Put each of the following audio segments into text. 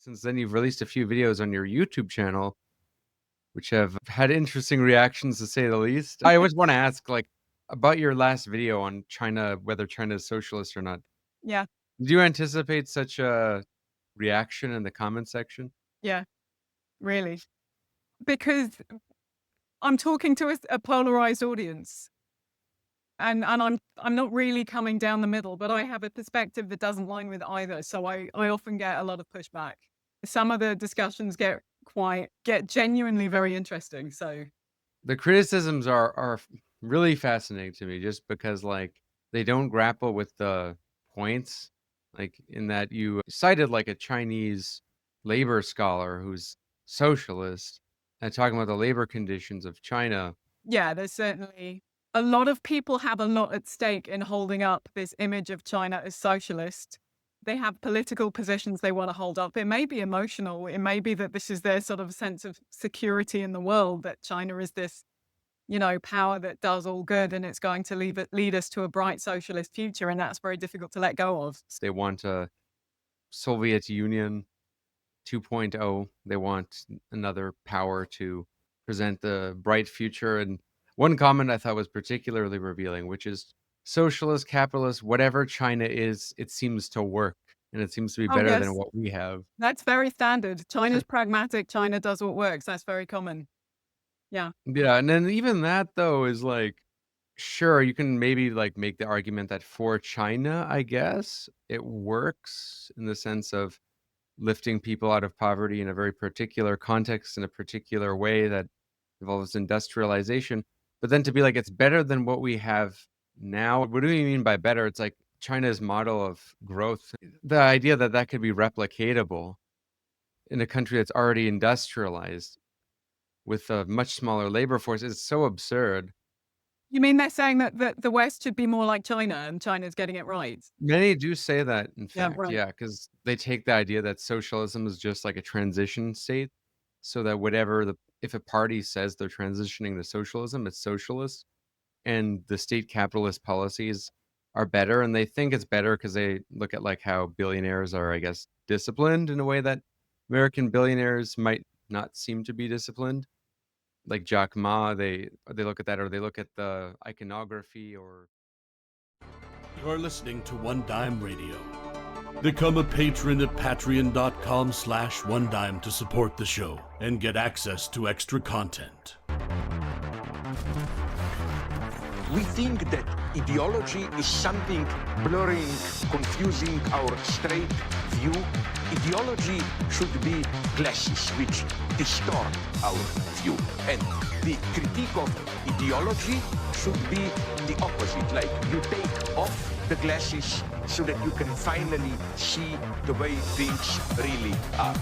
Since then, you've released a few videos on your YouTube channel, which have had interesting reactions to say the least. I always want to ask, like, about your last video on China, whether China is socialist or not. Yeah, Do you anticipate such a reaction in the comment section? yeah, really. Because I'm talking to a polarized audience, and I'm not really coming down the middle, but I have a perspective that doesn't line with either, so I often get a lot of pushback. Some of the discussions get genuinely very interesting, so The criticisms are really fascinating to me just because, like, they don't grapple with the points, like, in that you cited, like, a Chinese labor scholar who's socialist and talking about the labor conditions of China. yeah, there's certainly a lot of people have a lot at stake in holding up this image of China as socialist. They have political positions they want to hold up. It may be emotional. It may be that this is their sort of sense of security in the world, that China is this, power that does all good and it's going to lead us to a bright socialist future. And that's very difficult to let go of. They want a Soviet Union 2.0. They want another power to present the bright future. And one comment I thought was particularly revealing, which is socialist, capitalist, whatever China is, it seems to work and it seems to be Oh, better than yes. what we have. That's very standard. China's pragmatic. China does what works. That's very common. Yeah. Yeah. And then even that, though, is like, sure, you can maybe like make the argument that for China, I guess it works in the sense of lifting people out of poverty in a very particular context in a particular way that involves industrialization. But then to be like, it's better than what we have now. What do you mean by better? It's like China's model of growth. The idea that that could be replicatable in a country that's already industrialized with a much smaller labor force is so absurd. You mean they're saying that the West should be more like China and China's getting it right? Many do say that, in Yeah, fact, right. yeah, because they take the idea that socialism is just like a transition state, so that whatever the if a party says they're transitioning to socialism, it's socialist, and the state capitalist policies are better, and they think it's better because they look at, like, how billionaires are, I guess, disciplined in a way that American billionaires might not seem to be disciplined. Like Jack Ma, they look at that, or they look at the iconography or You're listening to One Dime Radio. Become a patron at patreon.com/onedime to support the show and get access to extra content. We think that ideology is something blurring, confusing our straight view. Ideology should be glasses which distort our view. And the critique of ideology should be the opposite. Like you take off the glasses so that you can finally see the way things really are.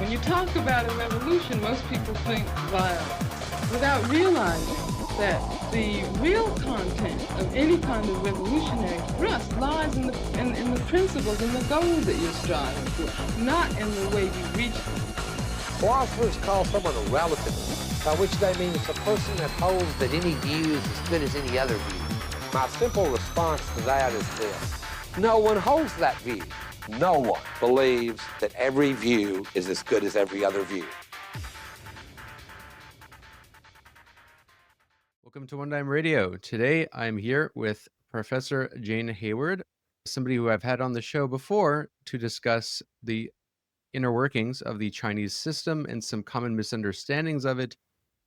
When you talk about a revolution, most people think violence, without realizing that the real content of any kind of revolutionary thrust lies in the principles and the goals that you're striving for, not in the way you reach them. Philosophers call someone a relativist, by which they mean it's a person that holds that any view is as good as any other view. My simple response to that is this: no one holds that view. No one believes that every view is as good as every other view. Welcome to One Dime Radio. Today, I'm here with Professor Jane Hayward, somebody who I've had on the show before to discuss the inner workings of the Chinese system and some common misunderstandings of it.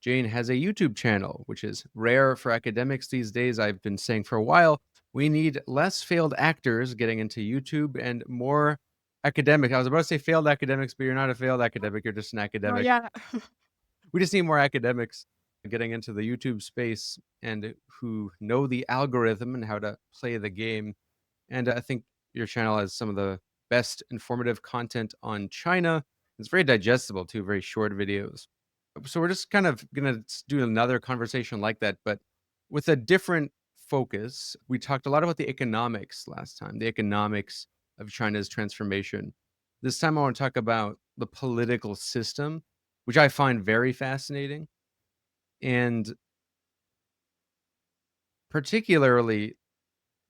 Jane has a YouTube channel, which is rare for academics these days. I've been saying for a while, we need less failed actors getting into YouTube and more academic. I was about to say failed academics, but you're not a failed academic. You're just an Oh, academic. yeah. We just need more academics getting into the YouTube space and who know the algorithm and how to play the game. And I think your channel has some of the best informative content on China. It's very digestible too, very short videos. So we're just kind of going to do another conversation like that, but with a different focus. We talked a lot about the economics last time, the economics of China's transformation. This time I want to talk about the political system, which I find very fascinating. And particularly,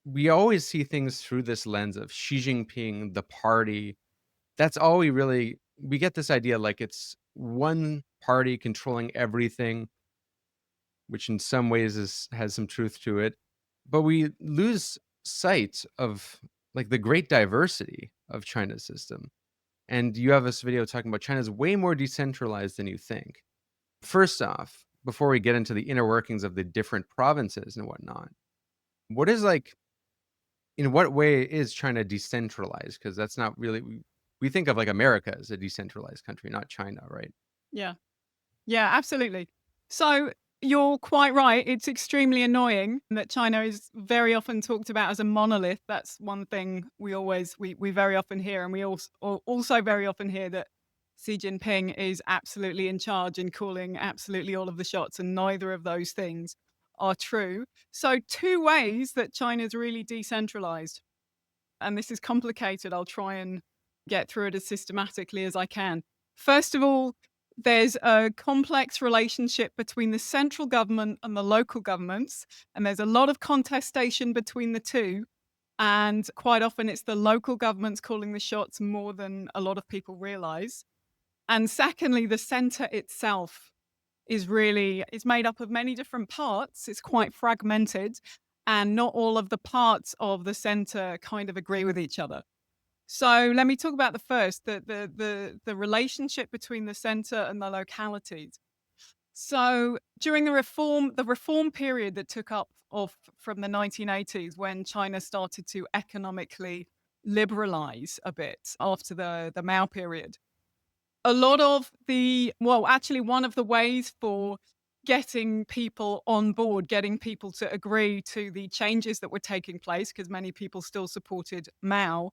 we always see things through this lens of Xi Jinping, the party, that's all we get this idea like it's one party controlling everything, which in some ways has some truth to it. But we lose sight of like the great diversity of China's system. And you have this video talking about China's way more decentralized than you think. First off, before we get into the inner workings of the different provinces and whatnot, what is like, in what way is China decentralized? Because that's not really, we think of like America as a decentralized country, not China, right? Yeah. Yeah, absolutely. So you're quite right. It's extremely annoying that China is very often talked about as a monolith. That's one thing we very often hear. And we also very often hear that Xi Jinping is absolutely in charge and calling absolutely all of the shots. And neither of those things are true. So two ways that China's really decentralized. And this is complicated. I'll try and get through it as systematically as I can. First of all, there's a complex relationship between the central government and the local governments, and there's a lot of contestation between the two. And quite often it's the local governments calling the shots more than a lot of people realize. And secondly, the center itself is made up of many different parts. It's quite fragmented, and not all of the parts of the center kind of agree with each other. So let me talk about the first, the relationship between the center and the localities. So during the reform period that took up off from the 1980s, when China started to economically liberalize a bit after the Mao period, a lot of one of the ways for getting people on board, getting people to agree to the changes that were taking place, because many people still supported Mao,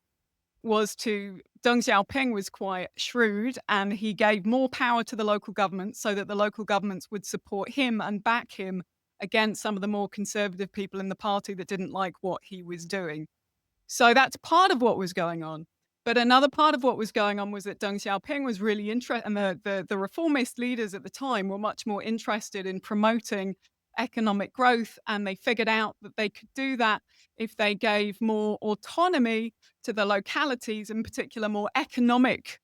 Deng Xiaoping was quite shrewd, and he gave more power to the local governments so that the local governments would support him and back him against some of the more conservative people in the party that didn't like what he was doing. So that's part of what was going on. But another part of what was going on was that Deng Xiaoping was really interested, and the reformist leaders at the time were much more interested in promoting economic growth, and they figured out that they could do that if they gave more autonomy to the localities, in particular more economic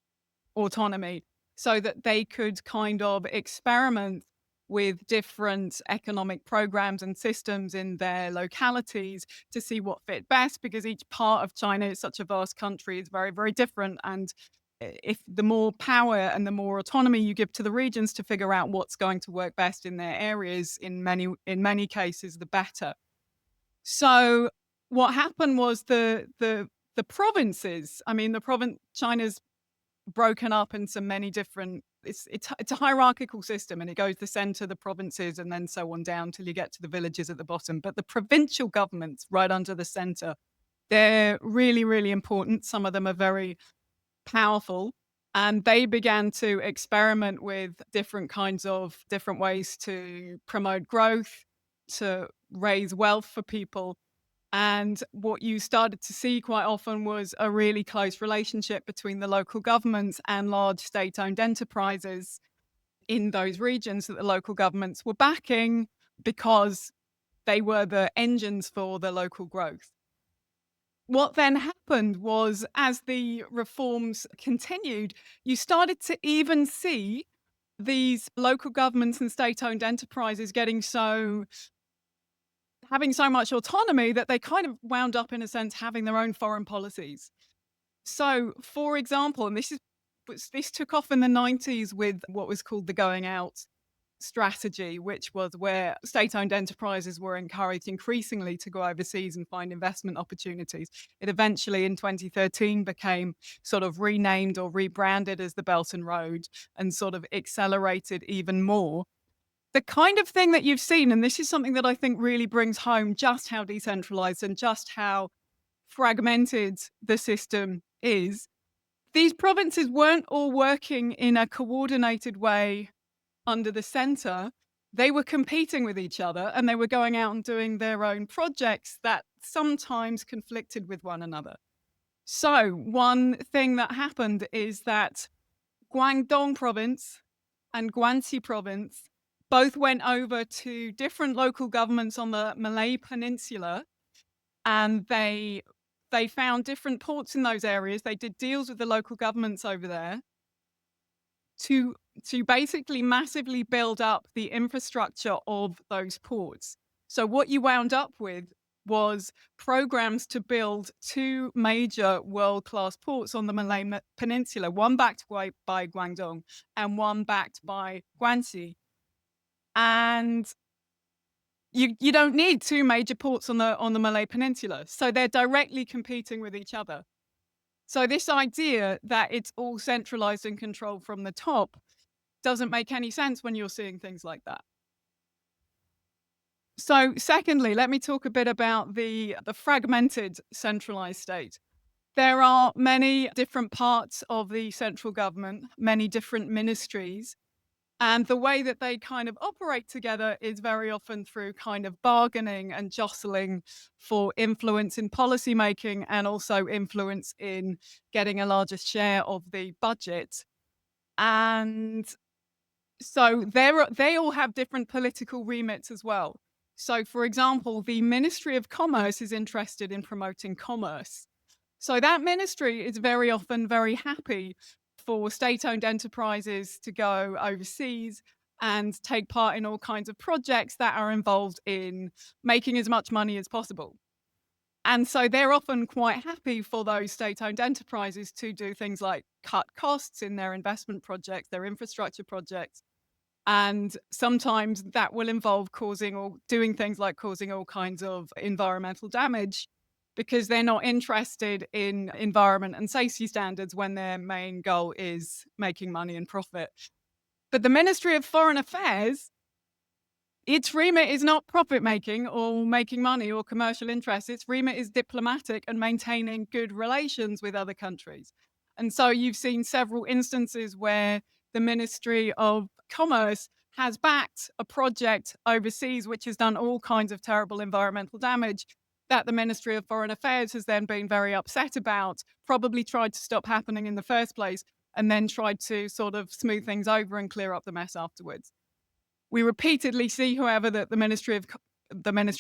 autonomy, so that they could kind of experiment with different economic programs and systems in their localities to see what fit best, because each part of China is such a vast country, is very, very different. And if the more power and the more autonomy you give to the regions to figure out what's going to work best in their areas, in many cases, the better. So what happened was the provinces, China's broken up into many different, it's a hierarchical system, and it goes the center, the provinces, and then so on down till you get to the villages at the bottom. But the provincial governments right under the center, they're really, really important. Some of them are very powerful, and they began to experiment with different ways to promote growth, to raise wealth for people. And what you started to see quite often was a really close relationship between the local governments and large state-owned enterprises in those regions that the local governments were backing, because they were the engines for the local growth. What then happened was, as the reforms continued, you started to even see these local governments and state-owned enterprises having so much autonomy that they kind of wound up, in a sense, having their own foreign policies. So, for example, and this took off in the 90s with what was called the going out strategy, which was where state-owned enterprises were encouraged increasingly to go overseas and find investment opportunities. It eventually, in 2013, became sort of renamed or rebranded as the Belt and Road, and sort of accelerated even more. The kind of thing that you've seen, and this is something that I think really brings home just how decentralized and just how fragmented the system is, these provinces weren't all working in a coordinated way under the center. They were competing with each other, and they were going out and doing their own projects that sometimes conflicted with one another. So one thing that happened is that Guangdong province and Guangxi province both went over to different local governments on the Malay Peninsula, and they they found different ports in those areas. They did deals with the local governments over there to basically massively build up the infrastructure of those ports. So what you wound up with was programs to build two major world-class ports on the Malay Peninsula, one backed by Guangdong and one backed by Guangxi. And you don't need two major ports on the Malay Peninsula, so they're directly competing with each other. So this idea that it's all centralized and controlled from the top doesn't make any sense when you're seeing things like that. So secondly, let me talk a bit about the fragmented centralized state. There are many different parts of the central government, many different ministries, and the way that they kind of operate together is very often through kind of bargaining and jostling for influence in policy making and also influence in getting a larger share of the budget. And so they all have different political remits as well. So, for example, the Ministry of Commerce is interested in promoting commerce. So that ministry is very often very happy for state-owned enterprises to go overseas and take part in all kinds of projects that are involved in making as much money as possible. And so they're often quite happy for those state-owned enterprises to do things like cut costs in their investment projects, their infrastructure projects. And sometimes that will involve doing things like causing all kinds of environmental damage because they're not interested in environment and safety standards when their main goal is making money and profit. But the Ministry of Foreign Affairs, its remit is not profit making or making money or commercial interests. Its remit is diplomatic and maintaining good relations with other countries. And so you've seen several instances where the Ministry of Commerce has backed a project overseas which has done all kinds of terrible environmental damage that the Ministry of Foreign Affairs has then been very upset about, probably tried to stop happening in the first place, and then tried to sort of smooth things over and clear up the mess afterwards. We repeatedly see, however, that the Ministry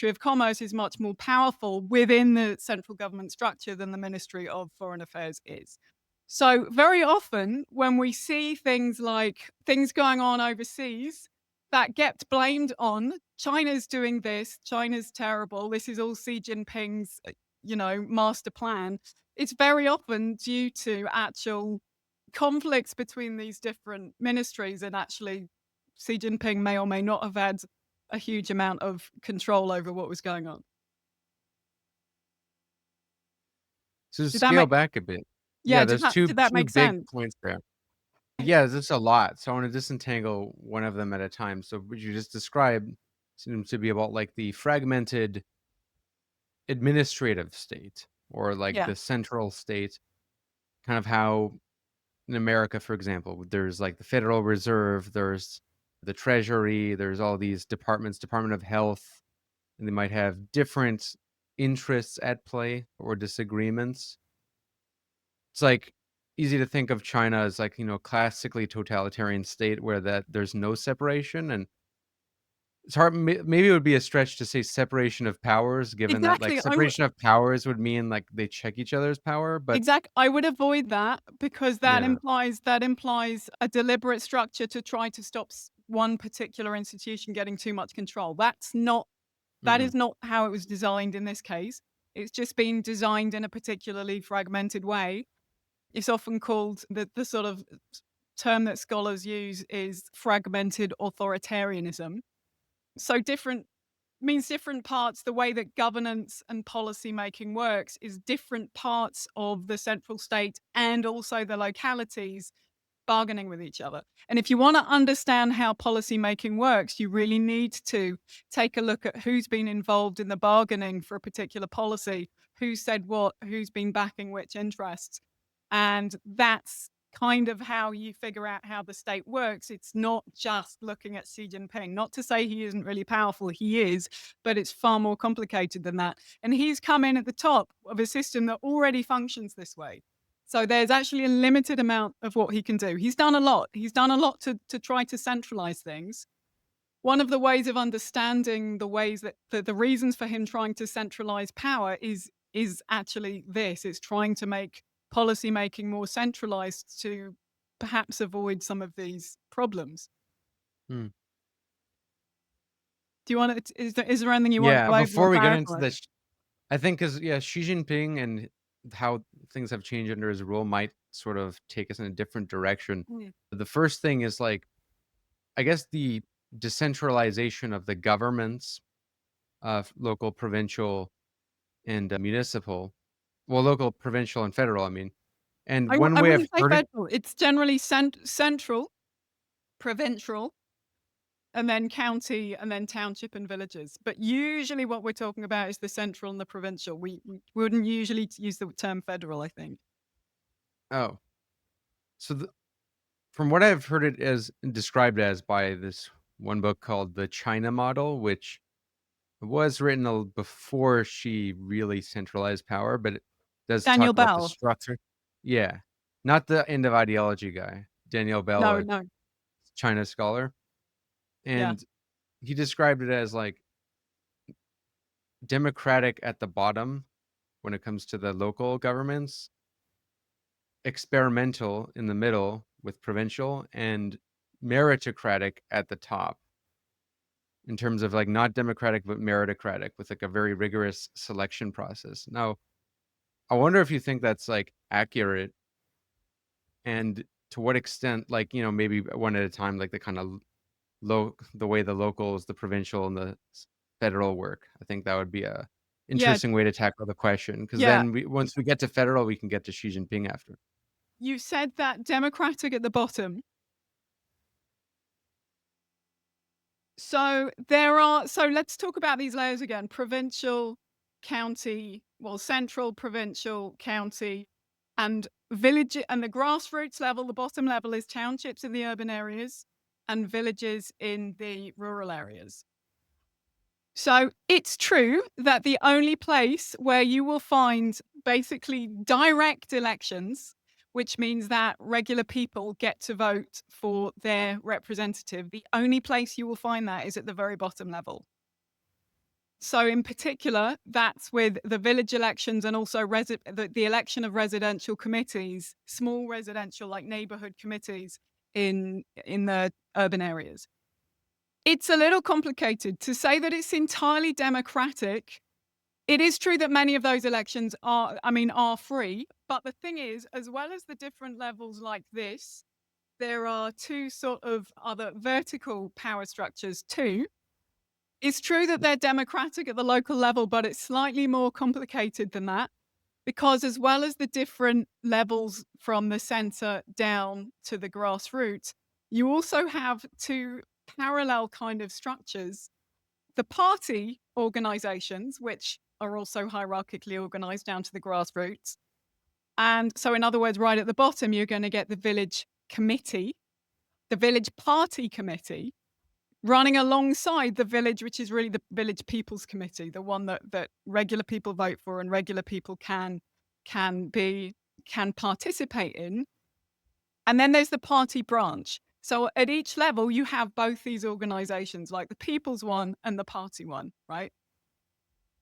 of Commerce is much more powerful within the central government structure than the Ministry of Foreign Affairs is. So very often when we see things like things going on overseas that get blamed on China's doing this, China's terrible, this is all Xi Jinping's, master plan, it's very often due to actual conflicts between these different ministries, and actually Xi Jinping may or may not have had a huge amount of control over what was going on. So to Did that scale make back a bit. Yeah, There's did that two make big sense? points there. Yeah, there's a lot. So I want to disentangle one of them at a time. So what you just described seems to be about like the fragmented administrative state or like Yeah. the central state, kind of how in America, for example, there's like the Federal Reserve, there's the Treasury, there's all these departments, Department of Health, and they might have different interests at play or disagreements. It's like easy to think of China as like, classically totalitarian state where that there's no separation, and it's hard. Maybe it would be a stretch to say separation of powers, given that like Exactly. separation of powers would mean like they check each other's power. But I would avoid that because that yeah, implies a deliberate structure to try to stop one particular institution getting too much control. That is not how it was designed in this case. It's just been designed in a particularly fragmented way. It's often called the sort of term that scholars use is fragmented authoritarianism. So different parts. The way that governance and policy making works is different parts of the central state and also the localities bargaining with each other. And if you want to understand how policy making works, you really need to take a look at who's been involved in the bargaining for a particular policy, who said what, who's been backing which interests. And that's kind of how you figure out how the state works. It's not just looking at Xi Jinping. Not to say he isn't really powerful, he is, but it's far more complicated than that. And he's come in at the top of a system that already functions this way. So there's actually a limited amount of what he can do. He's done a lot. He's done a lot to try to centralize things. One of the ways of understanding the ways that the reasons for him trying to centralize power is is actually this. It's trying to make policy making more centralized to perhaps avoid some of these problems. Hmm. Do you want to, is there anything you want Yeah, to before we get into clarify? this, I think because Xi Jinping and how things have changed under his rule might sort of take us in a different direction. Mm. The first thing is like, I guess the decentralization of the governments, local, provincial, and municipal. Well, local, provincial, and federal. I mean, and one I way I've wouldn't say heard it. federal. It's generally central, provincial, and then county, and then township and villages. But usually what we're talking about is the central and the provincial. We wouldn't usually use the term federal, I think. Oh, so from what I've heard it as described as by this one book called The China Model, which was written before she really centralized power, but it does Daniel talk about the Bell. structure. Yeah, not the end of ideology guy, Daniel Bell, No, a no. China scholar, Yeah. and he described it as like democratic at the bottom when it comes to the local governments, experimental in the middle with provincial, and meritocratic at the top in terms of like not democratic but meritocratic with like a very rigorous selection process. Now, I wonder if you think that's like accurate, and to what extent, like, maybe one at a time, like the kind of the way the locals, the provincial, and the federal work. I think that would be a Yeah. interesting way to tackle the question, because Yeah. then once we get to federal, we can get to Xi Jinping after. You said that democratic at the bottom. So let's talk about these layers again. Provincial, county, central, provincial, county, and village, and the grassroots level, the bottom level is townships in the urban areas and villages in the rural areas. So it's true that the only place where you will find basically direct elections, which means that regular people get to vote for their representative, the only place you will find that is at the very bottom level. So in particular, that's with the village elections and also the election of residential committees, small residential like neighborhood committees in the urban areas. It's a little complicated to say that it's entirely democratic. It is true that many of those elections are free. But the thing is, as well as the different levels like this, there are two sort of other vertical power structures too. It's true that they're democratic at the local level, but it's slightly more complicated than that, because as well as the different levels from the center down to the grassroots, you also have two parallel kind of structures. The party organizations, which are also hierarchically organized down to the grassroots. And so in other words, right at the bottom, you're going to get the village committee, the village party committee, running alongside the village, which is really the village people's committee, the one that regular people vote for and regular people can participate in. And then there's the party branch. So at each level, you have both these organizations, like the people's one and the party one, right?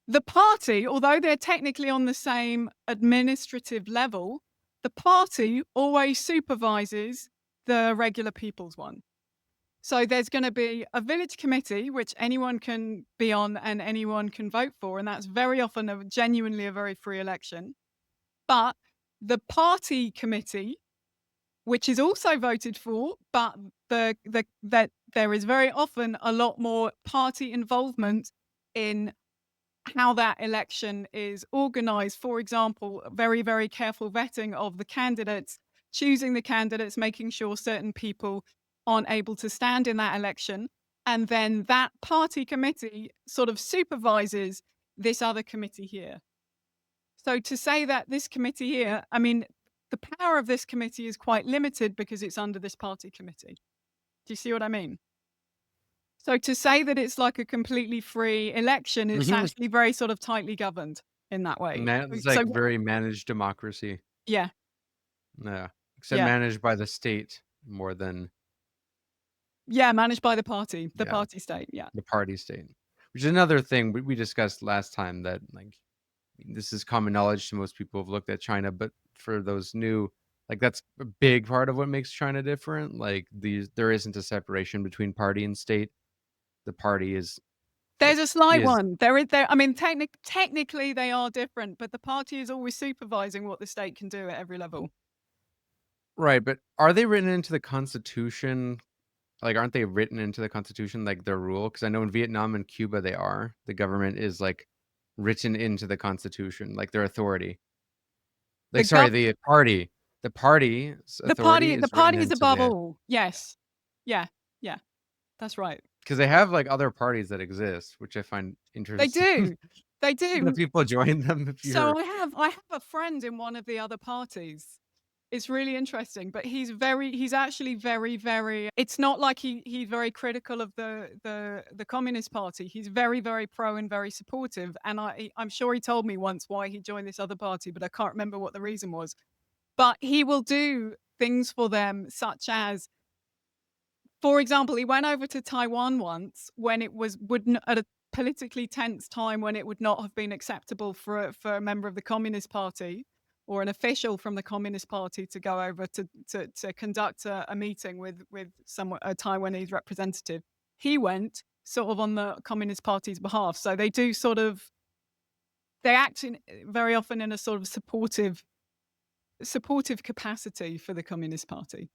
The party, although they're technically on the same administrative level, the party always supervises the regular people's one. So there's going to be a village committee, which anyone can be on and anyone can vote for. And that's very often genuinely a very free election. But the party committee, which is also voted for, but that there is very often a lot more party involvement in how that election is organized. For example, very, very careful vetting of the candidates, choosing the candidates, making sure certain people aren't able to stand in that election. And then that party committee sort of supervises this other committee here. So to say that this committee here, the power of this committee is quite limited because it's under this party committee. Do you see what I mean? So to say that it's like a completely free election, it's actually very sort of tightly governed in that way. It's like very managed democracy. Yeah. Yeah. Except managed by the state more than. Yeah, managed by the party, party state. Yeah. The party state, which is another thing we discussed last time, that like, this is common knowledge to most people who've looked at China, but for those new, like that's a big part of what makes China different. Like there isn't a separation between party and state. The party There's a slight is one. I mean, technically they are different, but the party is always supervising what the state can do at every level. right, but are they written into the Constitution? Like, aren't they written into the Constitution, like their rule? Because I know in Vietnam and Cuba they are. The government is like written into the Constitution, like their authority. The Like, sorry, gov- the party's authority the is written party is into above the, all. Yes. Yeah. Yeah. That's right. because they have like other parties that exist, which I find They interesting. do. They The do. people join them if So you're. I have a friend in one of the other parties. It's really interesting, but he's actually very, it's not like he's very critical of the Communist Party. He's very pro and very supportive. And I'm sure he told me once why he joined this other party, but I can't remember what the reason was. But he will do things for them, such as, for example, he went over to Taiwan once when it was at a politically tense time when it would not have been acceptable for a member of the Communist Party or an official from the Communist Party to go over to conduct a meeting with a Taiwanese representative. He went sort of on the Communist Party's behalf. So they do they act very often in a sort of supportive capacity for the Communist Party.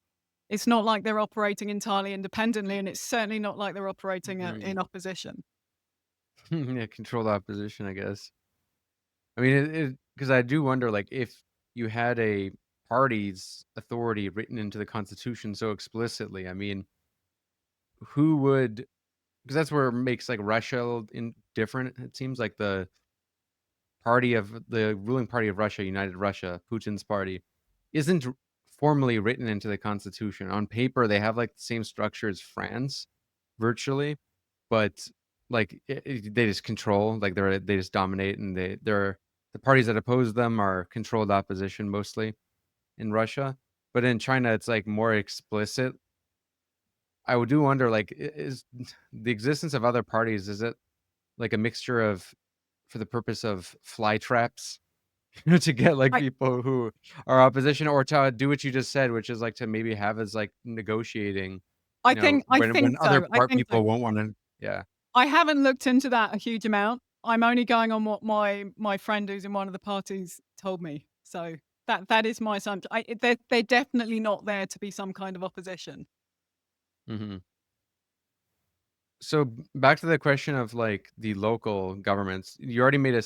It's not like they're operating entirely independently, and it's certainly not like they're operating in opposition. Yeah, controlled opposition, I guess. I mean, because I do wonder, like, if you had a party's authority written into the Constitution so explicitly, I mean, who would? Because that's where it makes like Russia different. It seems like the ruling party of Russia, United Russia, Putin's party, isn't formally written into the Constitution. On paper, they have like the same structure as France, virtually, but like they just control, like they just dominate, and they're the parties that oppose them are controlled opposition mostly in Russia. But in China, it's like more explicit. I do wonder, like, is the existence of other parties, is it like a mixture of for the purpose of fly traps, to get like I people who are opposition, or to do what you just said, which is like to maybe have as like negotiating, I think when other so. I think so. people won't want to. Yeah. I haven't looked into that a huge amount. I'm only going on what my friend who's in one of the parties told me. So that is my assumption. They're definitely not there to be some kind of opposition. Hmm. So back to the question of like the local governments, you already made a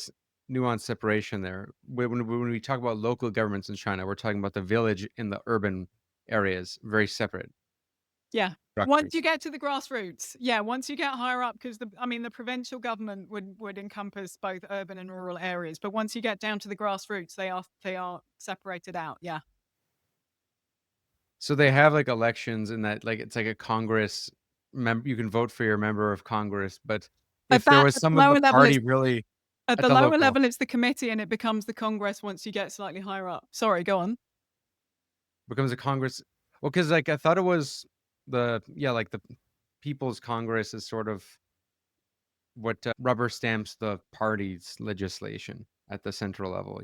nuanced separation there. When we talk about local governments in China, we're talking about the village and the urban areas, very separate Yeah. Once structures. you get to the grassroots, once you get higher up, because the provincial government would encompass both urban and rural areas, but once you get down to the grassroots, they are separated out. Yeah. So they have like elections in that, like it's like a Congress member. You can vote for your member of Congress, but if there was At the some of the lower level, party really at at the the lower local level, it's the committee, and it becomes the Congress once you get slightly higher up. Sorry, go on. becomes a Congress, well, because like I thought it was like the People's Congress is sort of what rubber stamps the party's legislation at the central level.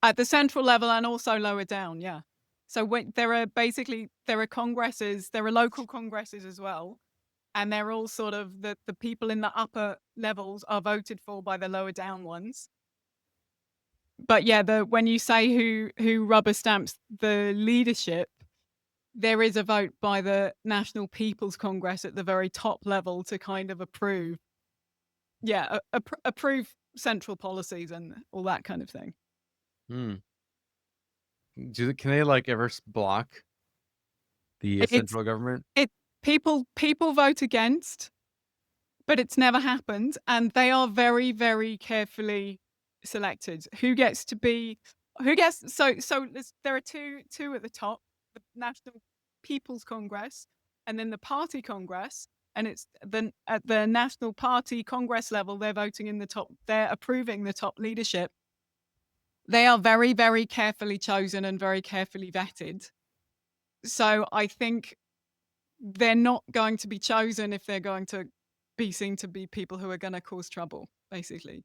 At the central level and also lower down, yeah. So there are congresses, there are local congresses as well, and they're all sort of the people in the upper levels are voted for by the lower down ones. But yeah, when you say who rubber stamps the leadership, there is a vote by the National People's Congress at the very top level to kind of approve central policies and all that kind of thing. Hmm. Can they like ever block the It's central government? people vote against, but it's never happened, and they are very, very carefully selected. There are two at the top: the National People's Congress, and then the Party Congress. And it's at the National Party Congress level, they're voting in the top. They're approving the top leadership. They are very, very carefully chosen and very carefully vetted. So I think they're not going to be chosen if they're going to be seen to be people who are going to cause trouble, basically.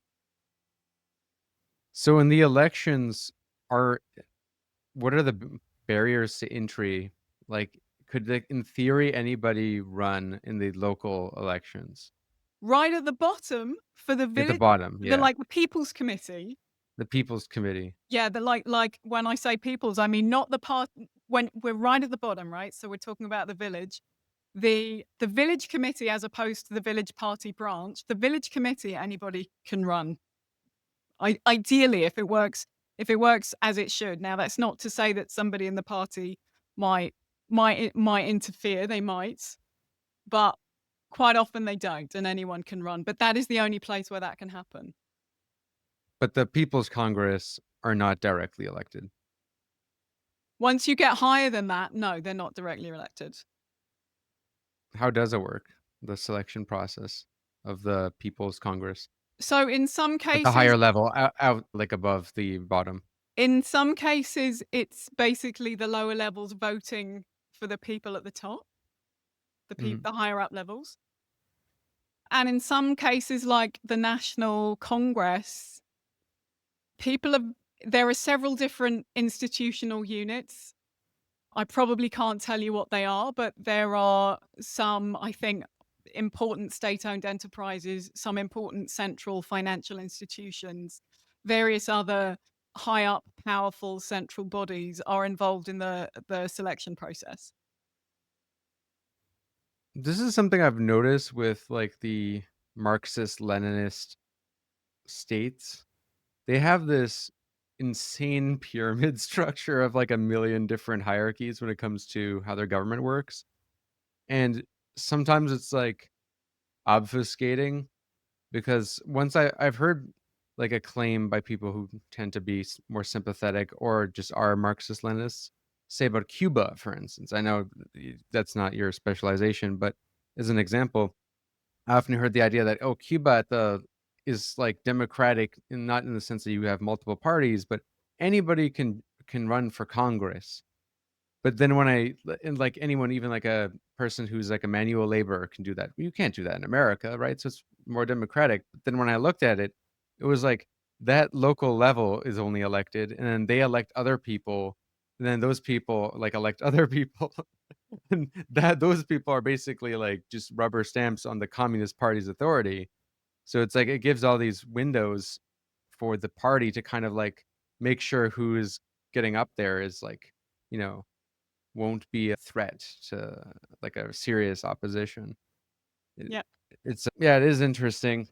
So in the elections, what are the barriers to entry? Like, could in theory anybody run in the local elections? Right at the bottom for the At the village, bottom, yeah. like the People's Committee. The People's Committee. Yeah, the like when I say people's, I mean not the part when we're right at the bottom, right? So we're talking about the village. The village committee as opposed to the village party branch. The village committee anybody can run. Ideally if it works as it should. Now that's not to say that somebody in the party might interfere, they might, but quite often they don't and anyone can run. But that is the only place where that can happen. But the People's Congress are not directly elected. Once you get higher than that, no, they're not directly elected. How does it work? The selection process of the People's Congress So in some at cases, the higher level, out like above the bottom. in some cases, it's basically the lower levels voting for the people at the top, the higher up levels. And in some cases, like the National Congress, there are several different institutional units. I probably can't tell you what they are, but there are some, I think, important state-owned enterprises, some important central financial institutions, various other high up, powerful central bodies are involved in the selection process. This is something I've noticed with like the Marxist-Leninist states. They have this insane pyramid structure of like a million different hierarchies when it comes to how their government works. And sometimes it's like obfuscating because I've heard like a claim by people who tend to be more sympathetic or just are Marxist-Leninists say about Cuba, for instance. I know that's not your specialization, but as an example, I often heard the idea that, oh, Cuba is like democratic, and not in the sense that you have multiple parties, but anybody can run for Congress. But then and like anyone, even like a person who's like a manual laborer can do that. You can't do that in America, right? So it's more democratic. But then when I looked at it, it was like that local level is only elected, and then they elect other people, and then those people like elect other people. And that those people are basically like just rubber stamps on the Communist Party's authority. So it's like it gives all these windows for the party to kind of like make sure who's getting up there is like, you know, won't be a threat to like a serious opposition. Yeah. It is interesting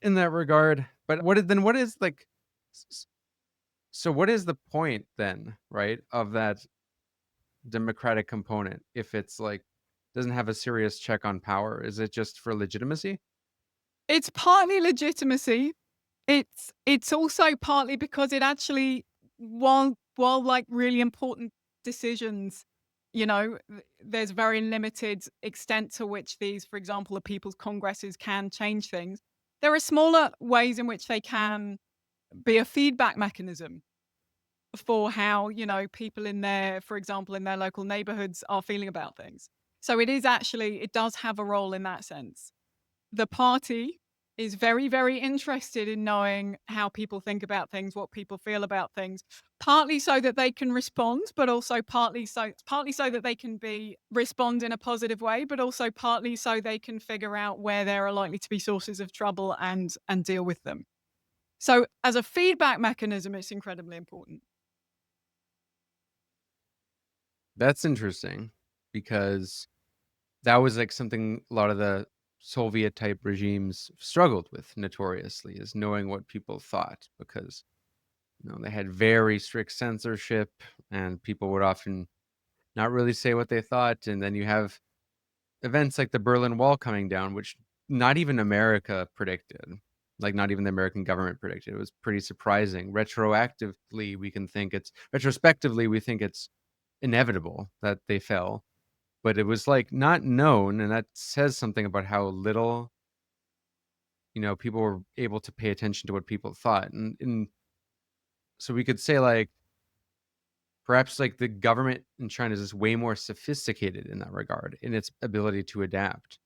in that regard. But what is like so what is the point then, right, of that democratic component if it's like doesn't have a serious check on power? Is it just for legitimacy? It's partly legitimacy. It's also partly because it actually, while like really important decisions, there's very limited extent to which these, for example, the people's congresses can change things. There are smaller ways in which they can be a feedback mechanism for how, people for example, in their local neighborhoods are feeling about things. So it does have a role in that sense. The party is very, very interested in knowing how people think about things, what people feel about things, partly so that they can respond, but also partly so that they can respond in a positive way, but also partly so they can figure out where there are likely to be sources of trouble and deal with them. So as a feedback mechanism, it's incredibly important. That's interesting because that was like something a lot of the Soviet type regimes struggled with notoriously, is knowing what people thought, because they had very strict censorship and people would often not really say what they thought. And then you have events like the Berlin Wall coming down, which not even America predicted, like not even the American government predicted. It was pretty surprising. Retrospectively, we think it's inevitable that they fell, but it was like not known, and that says something about how little people were able to pay attention to what people thought. And so we could say like perhaps like the government in China is just way more sophisticated in that regard in its ability to adapt.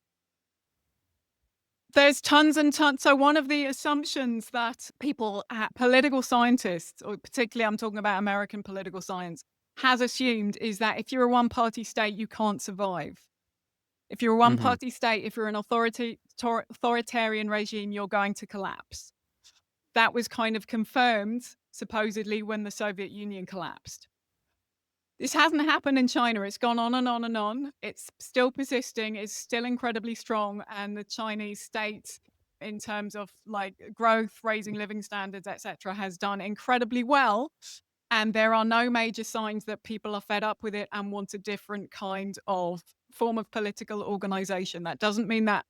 There's tons and tons. So one of the assumptions that people, political scientists, or particularly I'm talking about American political science, has assumed is that if you're a one-party state, you can't survive. If you're a Hmm. one-party state, if you're an authoritarian regime, you're going to collapse. That was kind of confirmed, supposedly, when the Soviet Union collapsed. This hasn't happened in China. It's gone on and on and on. It's still persisting. It's still incredibly strong. And the Chinese state, in terms of like growth, raising living standards, etc., has done incredibly well. And there are no major signs that people are fed up with it and want a different kind of form of political organization. That doesn't mean that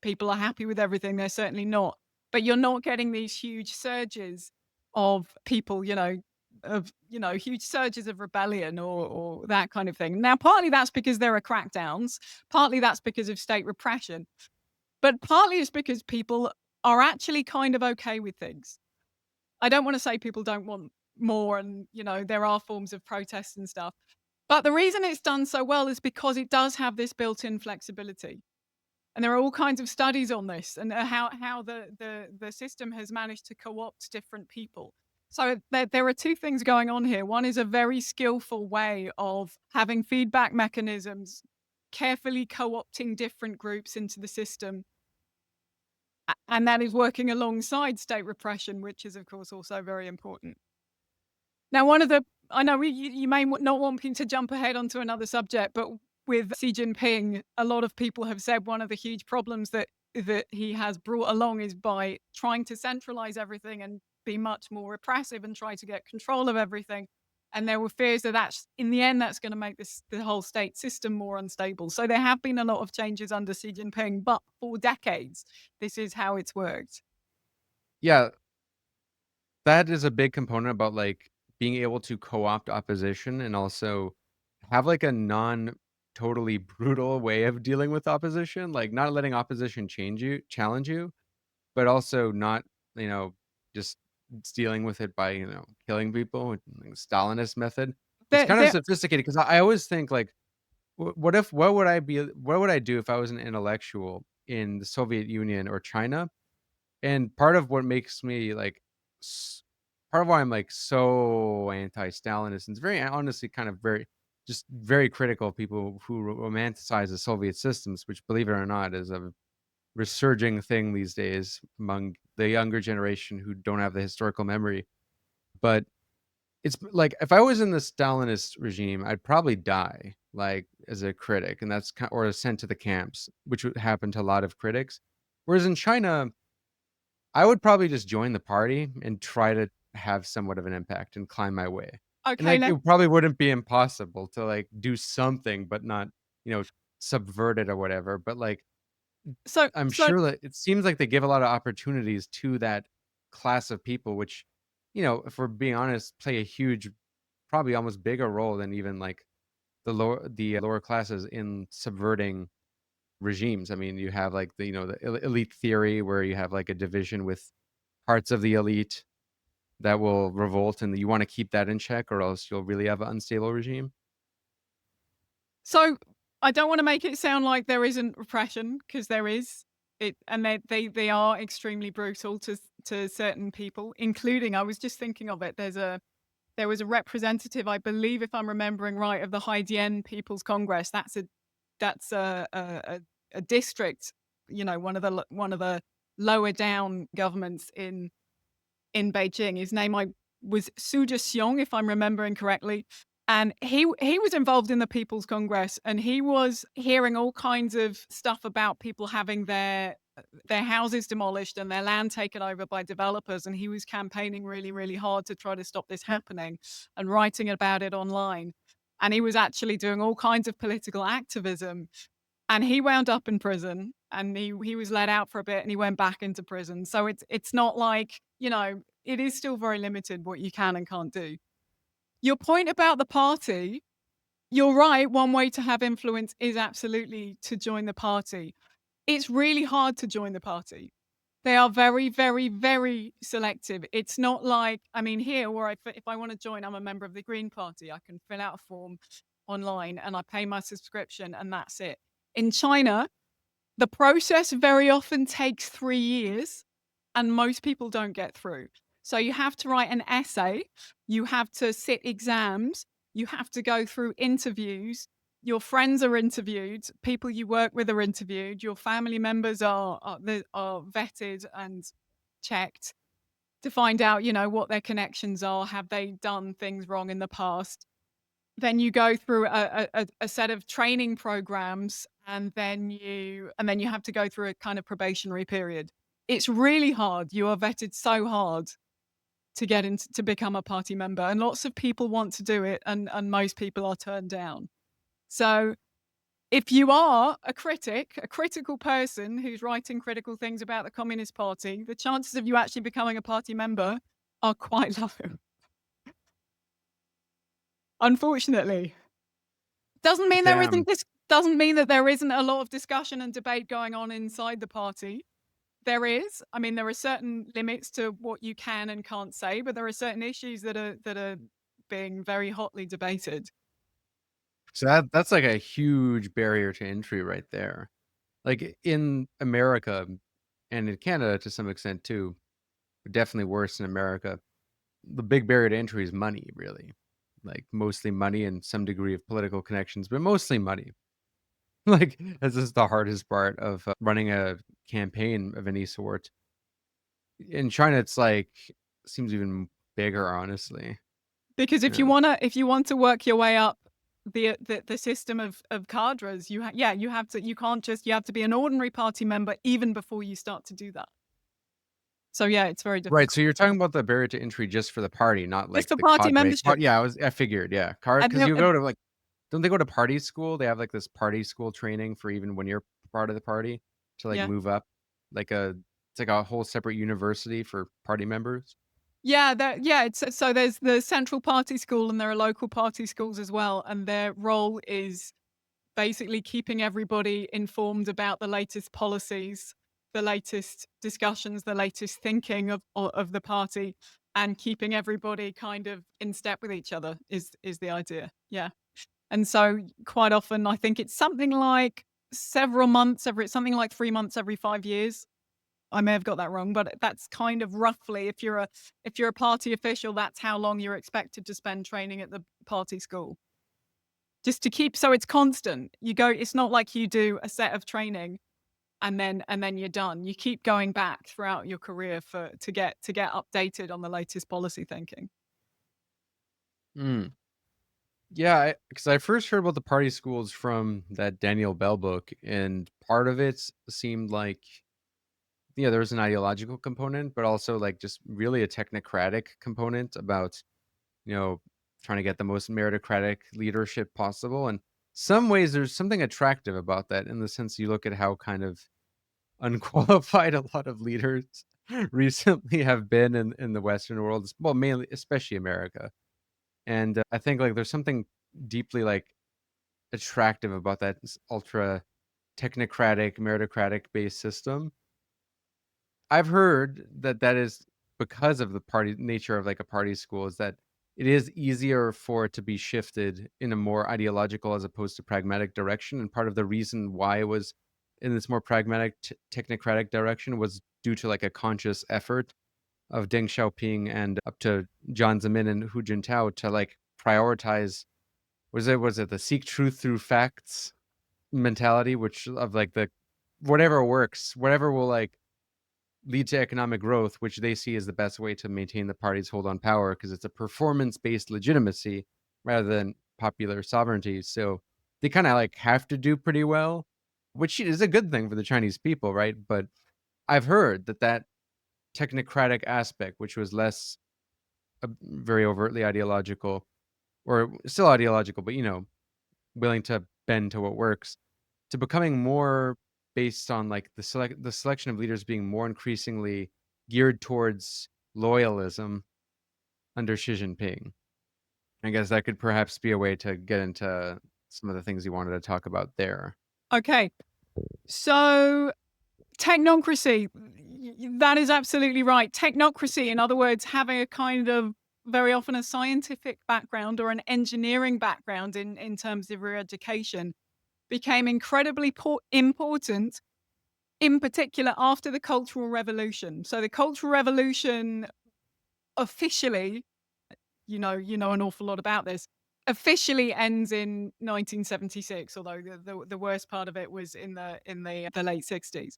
people are happy with everything. They're certainly not. But you're not getting these huge surges of people, huge surges of rebellion or that kind of thing. Now, partly that's because there are crackdowns, partly that's because of state repression, but partly it's because people are actually kind of okay with things. I don't want to say people don't want more and, there are forms of protest and stuff. But the reason it's done so well is because it does have this built-in flexibility. And there are all kinds of studies on this and how the system has managed to co-opt different people. So there are two things going on here. One is a very skillful way of having feedback mechanisms, carefully co-opting different groups into the system. And that is working alongside state repression, which is, of course, also very important. Now, I know you may not want me to jump ahead onto another subject, but with Xi Jinping, a lot of people have said one of the huge problems that he has brought along is by trying to centralize everything and be much more repressive and try to get control of everything. And there were fears that in the end, that's going to make the whole state system more unstable. So there have been a lot of changes under Xi Jinping, but for decades, this is how it's worked. Yeah, that is a big component about like being able to co-opt opposition and also have like a non totally brutal way of dealing with opposition, like not letting opposition challenge you, but also not, you know, just dealing with it by, killing people with like, Stalinist method. It's There, kind of there, sophisticated because I always think like, what would I do if I was an intellectual in the Soviet Union or China? And part of what makes me like, part of why I'm like so anti-Stalinist, and it's very honestly kind of just very critical of people who romanticize the Soviet systems, which, believe it or not, is a resurging thing these days among the younger generation who don't have the historical memory. But it's like if I was in the Stalinist regime, I'd probably die, like as a critic, and or sent to the camps, which would happen to a lot of critics. Whereas in China, I would probably just join the party and try to have somewhat of an impact and climb my way. And okay, like it probably wouldn't be impossible to like do something, but not, you know, subvert it or whatever. But like so I'm so sure that it seems like they give a lot of opportunities to that class of people, which, if we're being honest, play a huge, probably almost bigger role than even like the lower classes in subverting regimes. I mean, you have like the elite theory where you have like a division with parts of the elite that will revolt, and you want to keep that in check, or else you'll really have an unstable regime. So I don't want to make it sound like there isn't repression, because there is. And they are extremely brutal to certain people, including, I was just thinking of it. There was a representative, I believe, if I'm remembering right, of the Haidian People's Congress. That's a district, one of the lower down governments in Beijing. His name was Su Jixiong, if I'm remembering correctly. And he was involved in the People's Congress, and he was hearing all kinds of stuff about people having their houses demolished and their land taken over by developers. And he was campaigning really, really hard to try to stop this happening and writing about it online. And he was actually doing all kinds of political activism. And he wound up in prison, and he was let out for a bit, and he went back into prison. So it's not like, it is still very limited what you can and can't do. Your point about the party, you're right. One way to have influence is absolutely to join the party. It's really hard to join the party. They are very, very, very selective. It's not like, here where if I want to join, I'm a member of the Green Party. I can fill out a form online and I pay my subscription and that's it. In China, The process very often takes 3 years, and most people don't get through. So you have to write an essay, you have to sit exams, you have to go through interviews, your friends are interviewed, people you work with are interviewed, your family members are vetted and checked to find out, what their connections are, have they done things wrong in the past. Then you go through a set of training programs, and then you have to go through a kind of probationary period. It's really hard. You are vetted so hard to get into to become a party member, and lots of people want to do it, and most people are turned down. So if you are a critical person who's writing critical things about the Communist Party, the chances of you actually becoming a party member are quite low. Unfortunately. Doesn't mean Damn. doesn't mean that there isn't a lot of discussion and debate going on inside the party. There is. I mean, there are certain limits to what you can and can't say, but there are certain issues that are being very hotly debated. So that's like a huge barrier to entry right there. Like in America and in Canada to some extent too, but definitely worse in America. The big barrier to entry is money, really. Like mostly money and some degree of political connections, but mostly money. Like this is the hardest part of running a campaign of any sort. In China, it's like seems even bigger, honestly. Because if you want to work your way up the system of cadres, you have to you have to be an ordinary party member even before you start to do that. So yeah, it's very difficult. Right. So you're talking about the barrier to entry just for the party, not like Just the the party cadre. membership. Yeah, I figured. Yeah, And because there- you go to like, don't they go to party school? They have like this party school training for even when you're part of the party to like Yeah. move up. It's like a whole separate university for party members. Yeah, so there's the central party school and there are local party schools as well, and their role is basically keeping everybody informed about the latest policies, the latest discussions, the latest thinking of the party, and keeping everybody kind of in step with each other is the idea. Yeah. And so quite often I think it's something like several months something like 3 months every 5 years. I may have got that wrong, but that's kind of roughly, if you're a party official, that's how long you're expected to spend training at the party school. Just to keep, so it's constant. It's not like you do a set of training and then you're done. You keep going back throughout your career to get updated on the latest policy thinking. Mm. Yeah, because I first heard about the party schools from that Daniel Bell book, and part of it seemed like, yeah, there was an ideological component, but also like just really a technocratic component about, trying to get the most meritocratic leadership possible. And some ways there's something attractive about that in the sense you look at how kind of unqualified a lot of leaders recently have been in the Western world, well, mainly, especially America. And I think like there's something deeply like attractive about that ultra technocratic, meritocratic based system. I've heard that is because of the party nature of like a party school, is that it is easier for it to be shifted in a more ideological as opposed to pragmatic direction. And part of the reason why it was in this more pragmatic technocratic direction was due to like a conscious effort of Deng Xiaoping and up to Jiang Zemin and Hu Jintao to like prioritize, was it the seek truth through facts mentality, which of like the whatever works, whatever will like lead to economic growth, which they see as the best way to maintain the party's hold on power, because it's a performance-based legitimacy rather than popular sovereignty. So they kind of like have to do pretty well, which is a good thing for the Chinese people, right? But I've heard that technocratic aspect, which was less very overtly ideological, or still ideological, but willing to bend to what works, to becoming more based on like the selection of leaders being more increasingly geared towards loyalism under Xi Jinping. I guess that could perhaps be a way to get into some of the things you wanted to talk about there. Okay. So technocracy, that is absolutely right. Technocracy, in other words, having a kind of very often a scientific background or an engineering background in terms of your education, became incredibly important in particular after the Cultural Revolution. So the Cultural Revolution officially, you know an awful lot about this, officially ends in 1976, although the worst part of it was in the late 60s.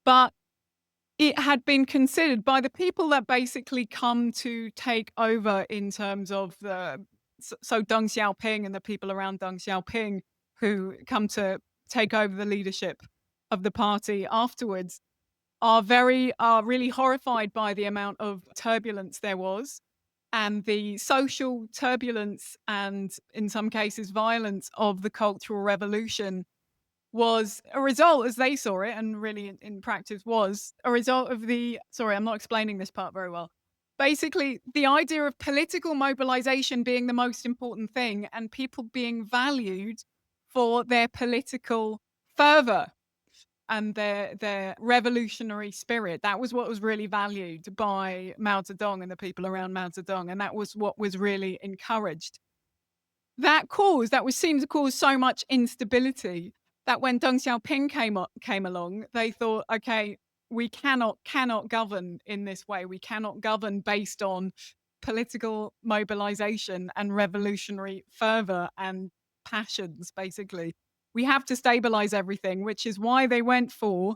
But it had been considered by the people that basically come to take over in terms of so Deng Xiaoping and the people around Deng Xiaoping who come to take over the leadership of the party afterwards are really horrified by the amount of turbulence there was, and the social turbulence and in some cases violence of the Cultural Revolution was a result, as they saw it, and really in practice was a result of sorry, I'm not explaining this part very well. Basically, the idea of political mobilization being the most important thing and people being valued for their political fervor and their revolutionary spirit. That was what was really valued by Mao Zedong and the people around Mao Zedong, and that was what was really encouraged. That seemed to cause so much instability that when Deng Xiaoping came along, they thought, okay, we cannot govern in this way. We cannot govern based on political mobilization and revolutionary fervor and passions, basically. We have to stabilize everything, which is why they went for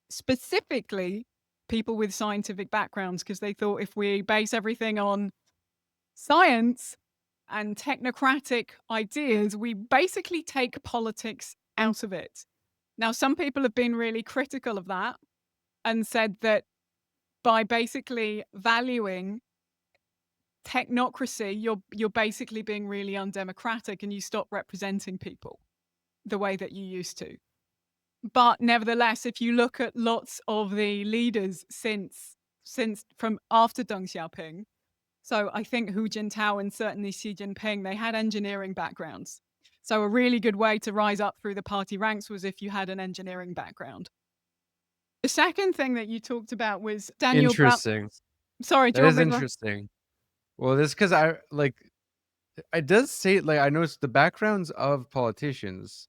specifically people with scientific backgrounds, because they thought if we base everything on science and technocratic ideas, we basically take politics out of it. Now, some people have been really critical of that and said that by basically valuing technocracy, you're basically being really undemocratic and you stop representing people the way that you used to. But nevertheless, if you look at lots of the leaders since from after Deng Xiaoping, so I think Hu Jintao and certainly Xi Jinping, they had engineering backgrounds. So a really good way to rise up through the party ranks was if you had an engineering background. The second thing that you talked about was Daniel Bell. Interesting. Sorry, do That you is want me to? interesting. Well, this because it does say, like, I noticed the backgrounds of politicians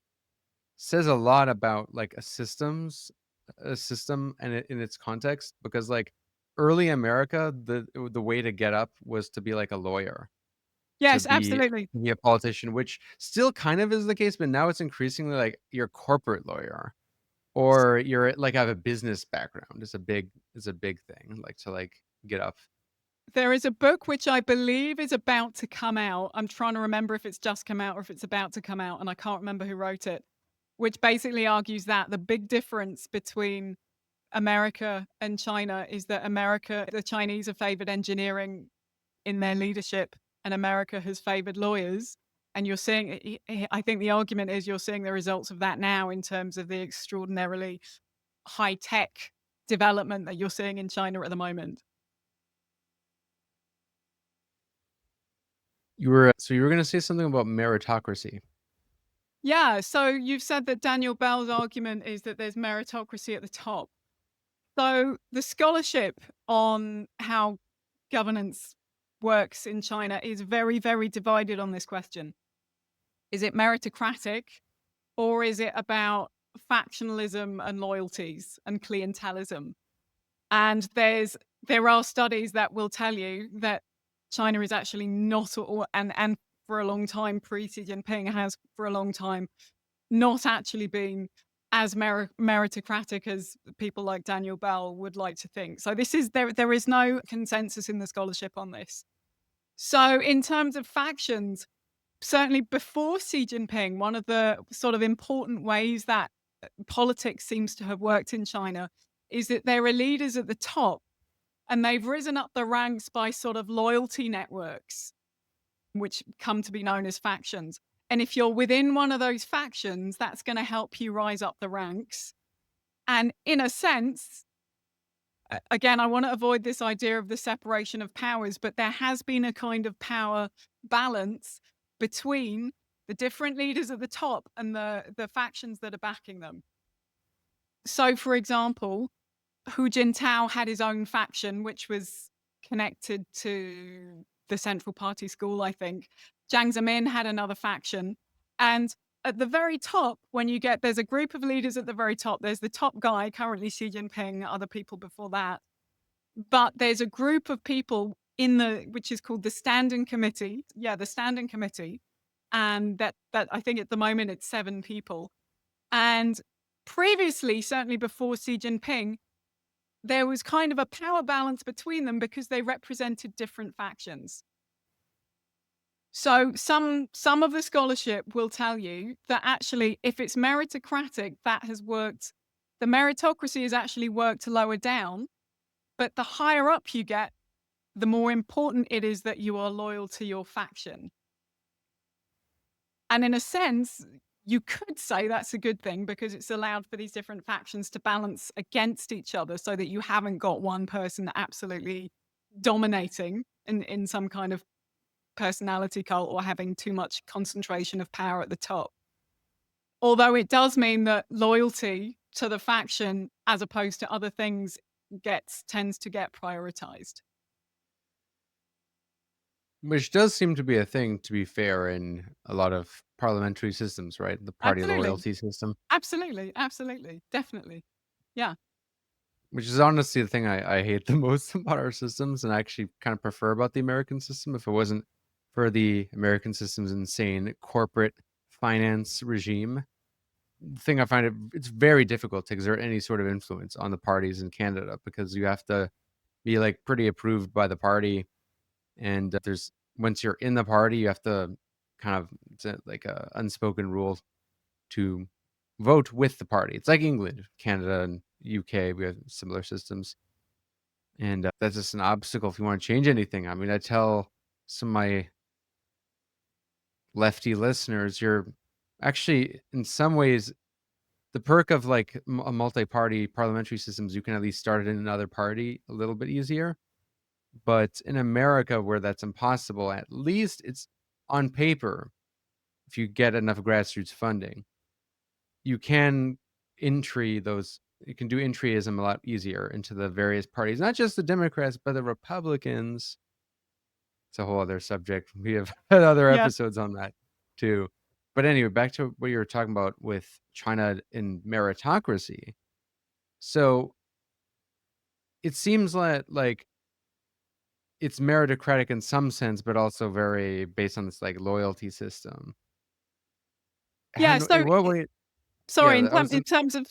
says a lot about like a system and in its context, because like early America, the way to get up was to be like a lawyer, to Yes, be absolutely. be a politician, which still kind of is the case, but now it's increasingly like you're a corporate lawyer or you're like have a business background. It's a big thing, like to like get up. There is a book which I believe is about to come out. I'm trying to remember if it's just come out or if it's about to come out, and I can't remember who wrote it, which basically argues that the big difference between America and China is that the Chinese have favored engineering in their leadership and America has favored lawyers. And you're seeing, I think the argument is you're seeing the results of that now in terms of the extraordinarily high tech development that you're seeing in China at the moment. You were going to say something about meritocracy. Yeah, so you've said that Daniel Bell's argument is that there's meritocracy at the top. So the scholarship on how governance works in China is very, very divided on this question. Is it meritocratic, or is it about factionalism and loyalties and clientelism? And there are studies that will tell you that China is actually not, and for a long time, pre-Xi Jinping has for a long time not actually been as meritocratic as people like Daniel Bell would like to think. So there is no consensus in the scholarship on this. So in terms of factions, certainly before Xi Jinping, one of the sort of important ways that politics seems to have worked in China is that there are leaders at the top and they've risen up the ranks by sort of loyalty networks, which come to be known as factions. And if you're within one of those factions, that's going to help you rise up the ranks. And in a sense, again, I want to avoid this idea of the separation of powers, but there has been a kind of power balance between the different leaders at the top and the factions that are backing them. So, for example, Hu Jintao had his own faction, which was connected to the Central Party school, I think. Jiang Zemin had another faction. And at the very top, there's a group of leaders at the very top. There's the top guy, currently Xi Jinping, other people before that. But there's a group of people which is called the Standing Committee. Yeah, the Standing Committee. And that I think at the moment it's 7 people. And previously, certainly before Xi Jinping, there was kind of a power balance between them because they represented different factions. So some of the scholarship will tell you that actually, if it's meritocratic, that has worked. The meritocracy has actually worked lower down, but the higher up you get, the more important it is that you are loyal to your faction. And in a sense, you could say that's a good thing because it's allowed for these different factions to balance against each other so that you haven't got one person absolutely dominating in some kind of personality cult or having too much concentration of power at the top. Although it does mean that loyalty to the faction as opposed to other things tends to get prioritized. Which does seem to be a thing, to be fair, in a lot of parliamentary systems, right? The party Absolutely. loyalty system. Absolutely. Definitely. Yeah. Which is honestly the thing I hate the most about our systems, and I actually kind of prefer about the American system. If it wasn't for the American system's insane corporate finance regime, the thing I find it's very difficult to exert any sort of influence on the parties in Canada because you have to be like pretty approved by the party, and once you're in the party, you have to kind of it's like a unspoken rule to vote with the party. It's like England, Canada, and UK. We have similar systems, and that's just an obstacle if you want to change anything. I mean, I tell some of my lefty listeners, you're actually in some ways the perk of like a multi-party parliamentary systems. You can at least start it in another party a little bit easier. But in America, where that's impossible, at least it's on paper. If you get enough grassroots funding, you can you can do entryism a lot easier into the various parties, not just the Democrats, but the Republicans. It's a whole other subject. We have had other Yeah. episodes on that too. But anyway, back to what you were talking about with China and meritocracy. So it seems like it's meritocratic in some sense, but also very based on this like loyalty system. Yeah. So In what way? sorry, Yeah, in terms of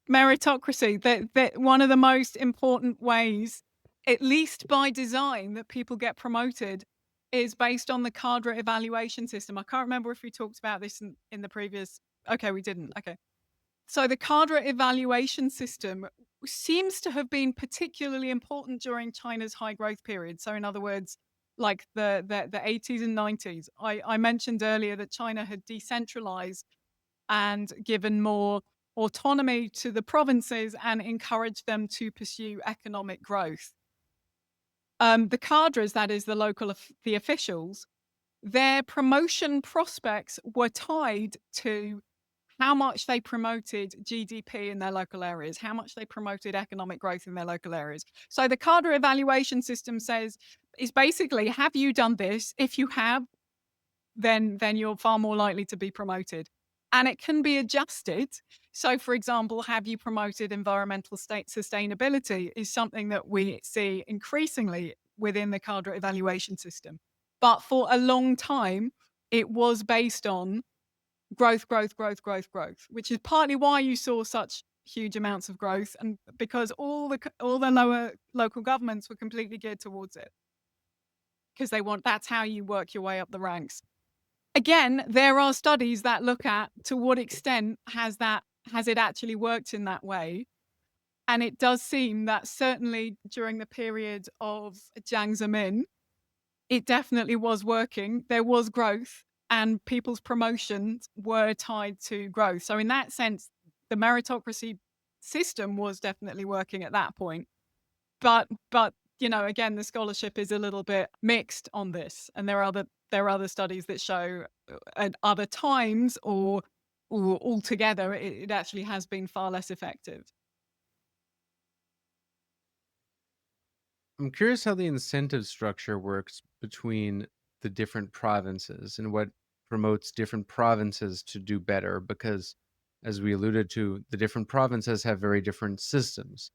meritocracy, that one of the most important ways, at least by design, that people get promoted is based on the cadre evaluation system. I can't remember if we talked about this in the previous. Okay, we didn't. Okay. So the cadre evaluation system seems to have been particularly important during China's high growth period. So in other words, like the 80s and 90s. I mentioned earlier that China had decentralized and given more autonomy to the provinces and encouraged them to pursue economic growth. The cadres, that is the officials, their promotion prospects were tied to how much they promoted GDP in their local areas, how much they promoted economic growth in their local areas. So the cadre evaluation system is basically, have you done this? If you have, then you're far more likely to be promoted. And it can be adjusted. So, for example, have you promoted environmental sustainability is something that we see increasingly within the cadre evaluation system. But for a long time, it was based on growth, which is partly why you saw such huge amounts of growth, and because all the lower local governments were completely geared towards it, because that's how you work your way up the ranks. Again, there are studies that look at to what extent has it actually worked in that way. And it does seem that certainly during the period of Jiang Zemin, it definitely was working. There was growth and people's promotions were tied to growth. So in that sense, the meritocracy system was definitely working at that point. But again, the scholarship is a little bit mixed on this. And there are other studies that show at other times or altogether, it actually has been far less effective. I'm curious how the incentive structure works between the different provinces and what promotes different provinces to do better because, as we alluded to, the different provinces have very different systems.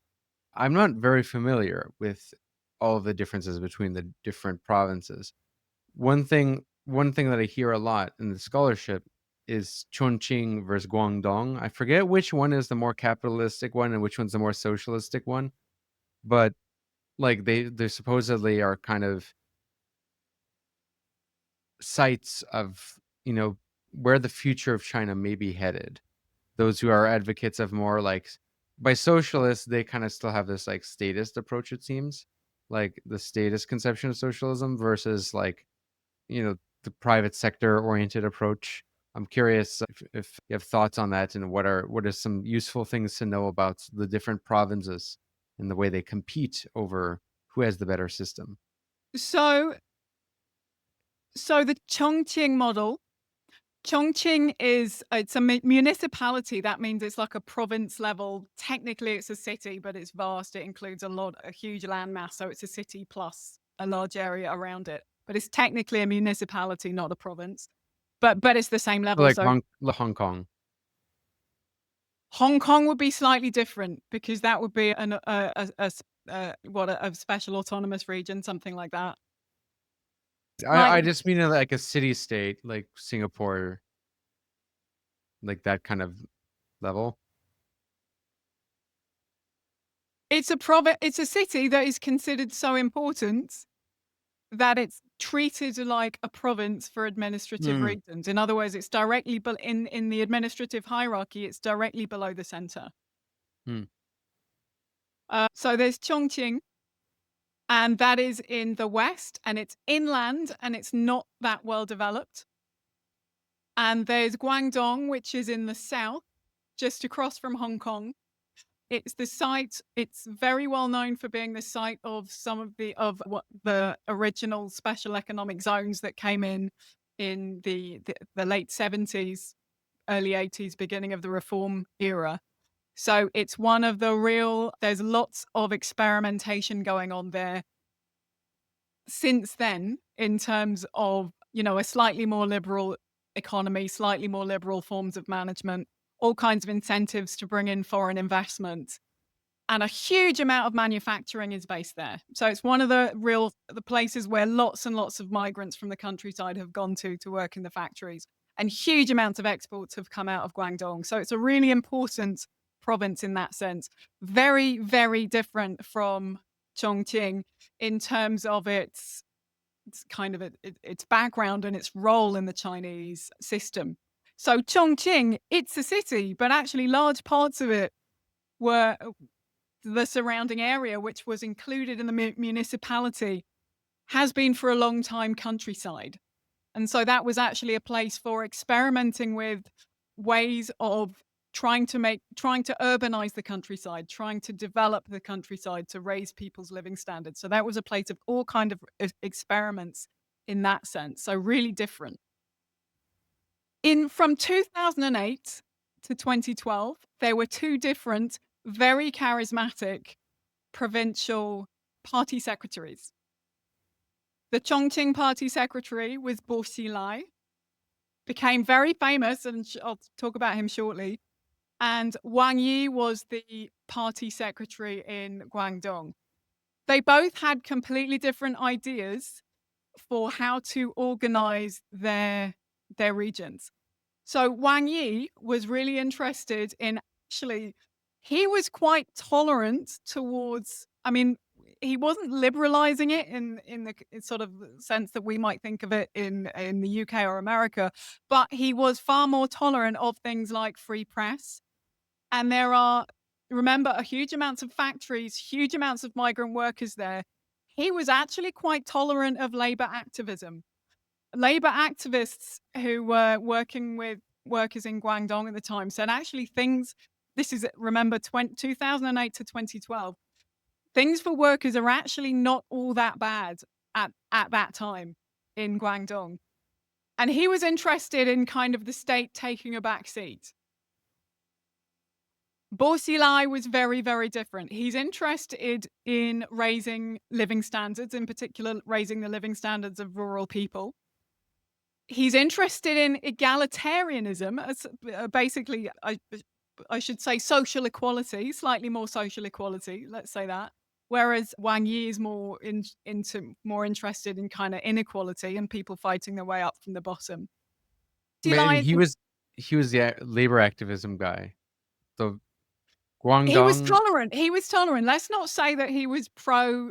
I'm not very familiar with all of the differences between the different provinces. One thing that I hear a lot in the scholarship is Chongqing versus Guangdong. I forget which one is the more capitalistic one and which one's the more socialistic one, but like they supposedly are kind of sites of, where the future of China may be headed. Those who are advocates of more like, by socialists, they kind of still have this like statist approach, it seems, like the statist conception of socialism versus like, the private sector oriented approach. I'm curious if you have thoughts on that, and what are some useful things to know about the different provinces and the way they compete over who has the better system. So the Chongqing model. Chongqing it's a municipality. That means it's like a province level. Technically, it's a city, but it's vast. It includes a huge landmass. So it's a city plus a large area around it. But it's technically a municipality, not a province. But it's the same level. Like So Hong Kong. Hong Kong would be slightly different because that would be a special autonomous region, something like that. I just mean like a city state, like Singapore, like that kind of level. It's a city that is considered so important that it's treated like a province for administrative reasons. In other words, it's directly in the administrative hierarchy, it's directly below the center. So there's Chongqing, and that is in the west, and it's inland, and it's not that well developed. And there's Guangdong, which is in the south, just across from Hong Kong. It's very well known for being the site of some of the original special economic zones that came in the late 70s, early 80s, beginning of the reform era. So it's one of there's lots of experimentation going on there since then in terms of, a slightly more liberal economy, slightly more liberal forms of management, all kinds of incentives to bring in foreign investment. And a huge amount of manufacturing is based there. So it's one of the places where lots and lots of migrants from the countryside have gone to work in the factories. And huge amounts of exports have come out of Guangdong. So it's a really important province in that sense. Very, very different from Chongqing in terms of its background and its role in the Chinese system. So Chongqing, it's a city, but actually large parts of it were the surrounding area, which was included in the municipality, has been for a long time countryside. And so that was actually a place for experimenting with ways of trying to urbanize the countryside, trying to develop the countryside to raise people's living standards. So that was a place of all kind of experiments in that sense. So really different. From 2008 to 2012, there were two different, very charismatic provincial party secretaries. The Chongqing party secretary was Bo Xilai, became very famous, and I'll talk about him shortly. And Wang Yi was the party secretary in Guangdong. They both had completely different ideas for how to organize their regions. So Wang Yi was really interested in he was quite tolerant towards, he wasn't liberalizing it in the sort of sense that we might think of it in the UK or America, but he was far more tolerant of things like free press. And there are, remember, a huge amounts of factories, huge amounts of migrant workers there. He was actually quite tolerant of labor activism. Labor activists who were working with workers in Guangdong at the time said actually this is, remember, 2008 to 2012, things for workers are actually not all that bad at that time in Guangdong. And he was interested in kind of the state taking a back seat. Bo Xilai was very, very different. He's interested in raising living standards, in particular raising the living standards of rural people. He's interested in egalitarianism, as basically, I should say social equality, slightly more social equality, let's say that. Whereas Wang Yi is more more interested in kind of inequality and people fighting their way up from the bottom. Man, Xi he was the labor activism guy. The He was Guangdong. tolerant. He was tolerant. Let's not say that he was pro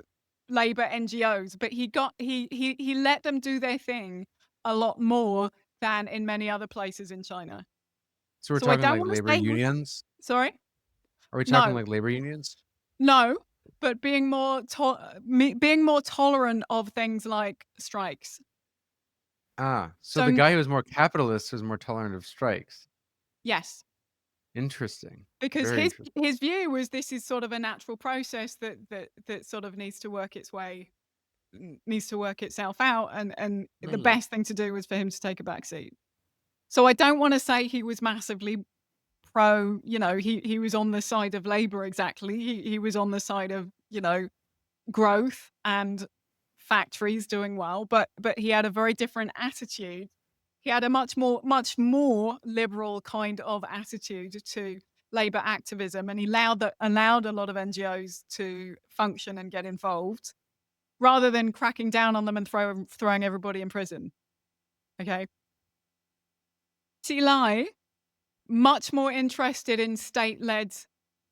labor NGOs, but he let them do their thing a lot more than in many other places in China. So we're So I talking don't like want to labor say unions. sorry. Are we talking No, like labor unions? no, but being more tolerant of things like strikes. Ah, so So the guy who was more capitalist was more tolerant of strikes. yes, Interesting. because Very interesting. his view was this is sort of a natural process that sort of needs to work itself out, and the best thing to do was for him to take a back seat. So I don't want to say he was massively pro, he was on the side of labor exactly. He was on the side of, growth and factories doing well, but he had a very different attitude. He had a much more liberal kind of attitude to labor activism, and he allowed a lot of NGOs to function and get involved rather than cracking down on them and throwing everybody in prison. Okay. Xi Lai, much more interested in state-led,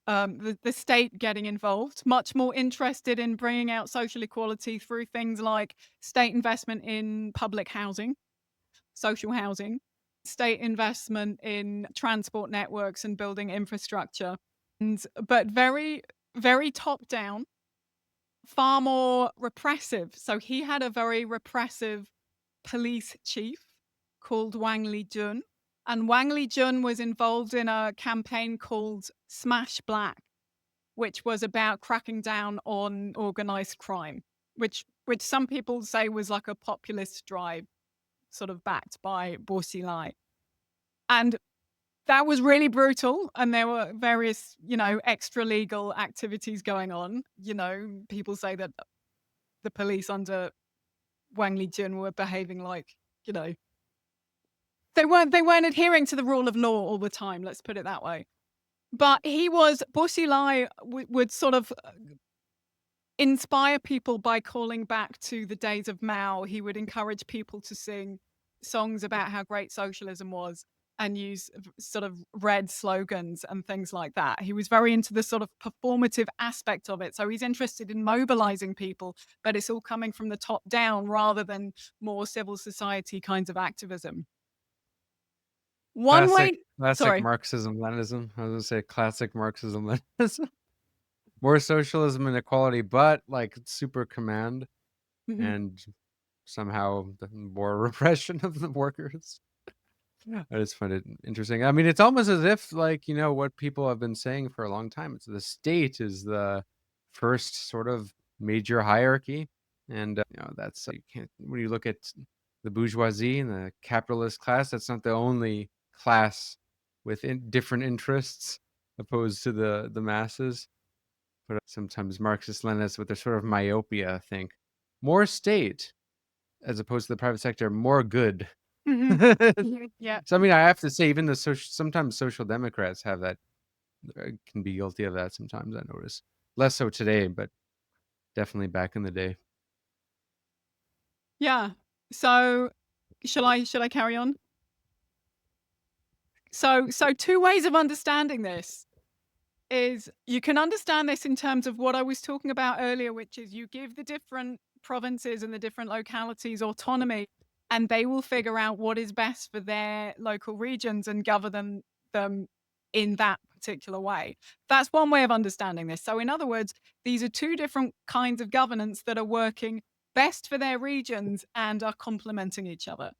the state getting involved, much more interested in bringing out social equality through things like state investment in public housing, social housing, state investment in transport networks and building infrastructure, but very, very top-down, far more repressive. So he had a very repressive police chief called Wang Lijun. And Wang Lijun was involved in a campaign called Smash Black, which was about cracking down on organized crime, which some people say was like a populist drive, sort of backed by Bo Xilai. And that was really brutal. And there were various, extra legal activities going on. People say that the police under Wang Lijun were behaving like, they weren't adhering to the rule of law all the time. Let's put it that way. But Bo Xilai would sort of inspire people by calling back to the days of Mao. He would encourage people to sing songs about how great socialism was and use sort of red slogans and things like that. He was very into the sort of performative aspect of it. So he's interested in mobilizing people, but it's all coming from the top down rather than more civil society kinds of activism. Classic Sorry. Marxism, Leninism. I was gonna say classic Marxism, Leninism. More socialism and equality, but like super command and somehow the more repression of the workers. I just find it interesting. I mean, it's almost as if like, what people have been saying for a long time. It's the state is the first sort of major hierarchy. And, that's, you can't, when you look at the bourgeoisie and the capitalist class, that's not the only class with different interests opposed to the masses. But sometimes Marxist Leninists with their sort of myopia think more state as opposed to the private sector, more good. Yeah. So I mean, I have to say, even sometimes social democrats have that, can be guilty of that sometimes. I notice less so today, but definitely back in the day. Yeah. So shall I carry on? So two ways of understanding this is you can understand this in terms of what I was talking about earlier, which is you give the different provinces and the different localities autonomy, and they will figure out what is best for their local regions and govern them in that particular way. That's one way of understanding this. So in other words, these are two different kinds of governance that are working best for their regions and are complementing each other.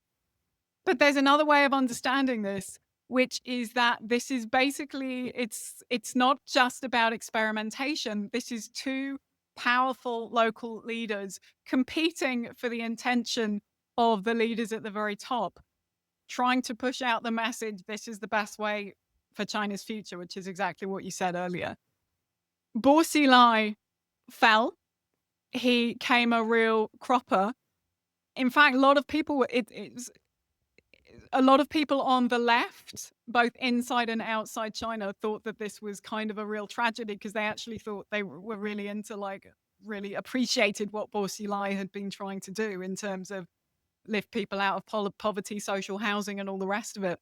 But there's another way of understanding this, which is that this is basically, it's not just about experimentation. This is two powerful local leaders competing for the intention of the leaders at the very top, trying to push out the message, this is the best way for China's future, which is exactly what you said earlier. Bo Xilai fell. He came a real cropper. In fact, a lot of people, a lot of people on the left, both inside and outside China, thought that this was kind of a real tragedy because they actually thought they were really into, like, really appreciated what Bo Xilai had been trying to do in terms of lift people out of poverty, social housing, and all the rest of it.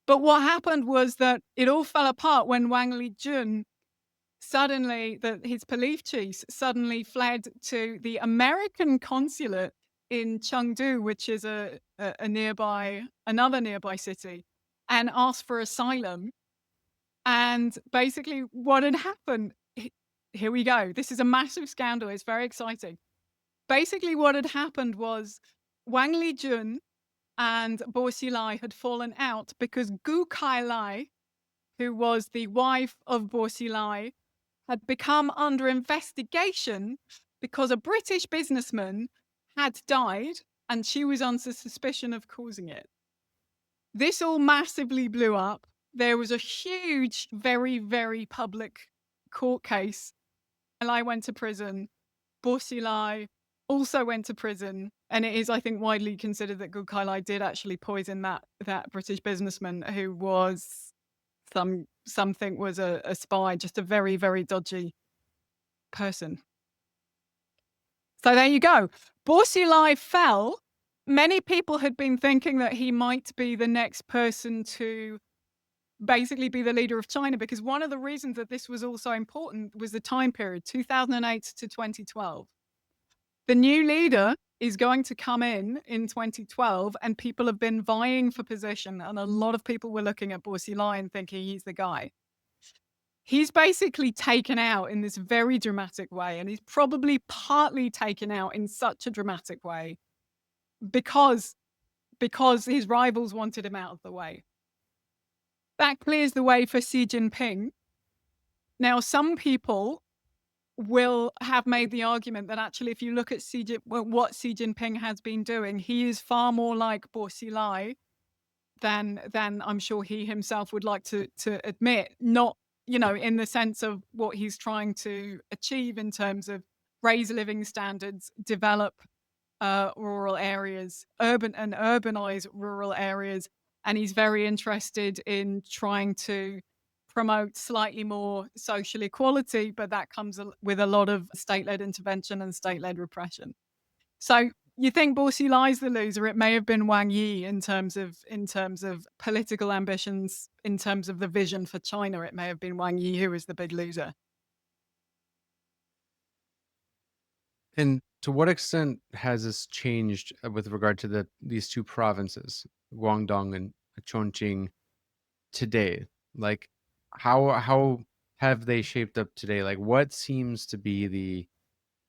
But what happened was that it all fell apart when Wang Lijun suddenly, his police chiefs suddenly fled to the American consulate in Chengdu, which is another nearby city, and asked for asylum. And basically what had happened, here we go. This is a massive scandal. It's very exciting. Basically what had happened was Wang Lijun and Bo Xilai had fallen out because Gu Kailai, who was the wife of Bo Xilai, had become under investigation because a British businessman had died and she was under suspicion of causing it. This all massively blew up. There was a huge, very, very public court case. Lai went to prison. Bo Xilai also went to prison. And it is, I think, widely considered that Gu Kailai did actually poison that British businessman who was some think was a spy, just a very, very dodgy person. So there you go. Bo Xilai fell. Many people had been thinking that he might be the next person to basically be the leader of China, because one of the reasons that this was also important was the time period, 2008 to 2012. The new leader is going to come in 2012, and people have been vying for position, and a lot of people were looking at Bo Xilai and thinking he's the guy. He's basically taken out in this very dramatic way, and he's probably partly taken out in such a dramatic way because his rivals wanted him out of the way. That clears the way for Xi Jinping. Now, some people will have made the argument that actually, if you look at what Xi Jinping has been doing, he is far more like Bo Xilai than I'm sure he himself would like to admit. Not, in the sense of what he's trying to achieve in terms of raise living standards, develop rural areas, urbanize rural areas, and he's very interested in trying to promote slightly more social equality, but that comes with a lot of state-led intervention and state-led repression. So you think Bo Xilai is the loser? It may have been Wang Yi in terms of political ambitions, in terms of the vision for China. It may have been Wang Yi who was the big loser. And to what extent has this changed with regard to these two provinces, Guangdong and Chongqing, today? Like, how have they shaped up today? Like, what seems to be the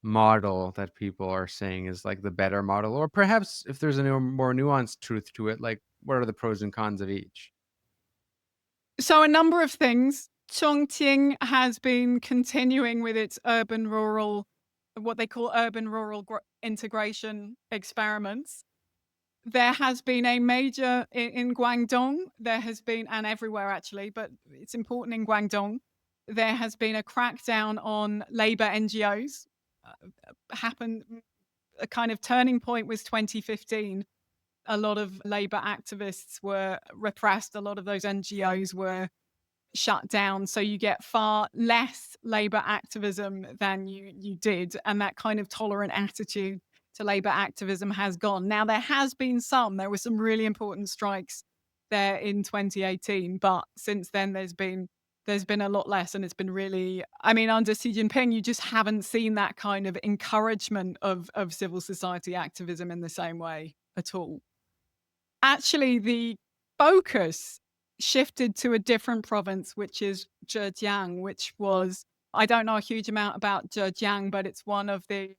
model that people are saying is like the better model? Or perhaps if there's a more nuanced truth to it, like, what are the pros and cons of each? So a number of things. Chongqing has been continuing with its urban-rural, what they call urban-rural integration experiments. There has been a major, in Guangdong, there has been, and everywhere actually, but it's important in Guangdong, there has been a crackdown on labor NGOs. A kind of turning point was 2015. A lot of labor activists were repressed. A lot of those NGOs were shut down. So you get far less labor activism than you did. And that kind of tolerant attitude to labor activism has gone. Now, there were some really important strikes there in 2018, but since then there's been a lot less, and it's been really, under Xi Jinping, you just haven't seen that kind of encouragement of civil society activism in the same way at all. Actually, the focus shifted to a different province, which is Zhejiang, which was, I don't know a huge amount about Zhejiang, but it's one of the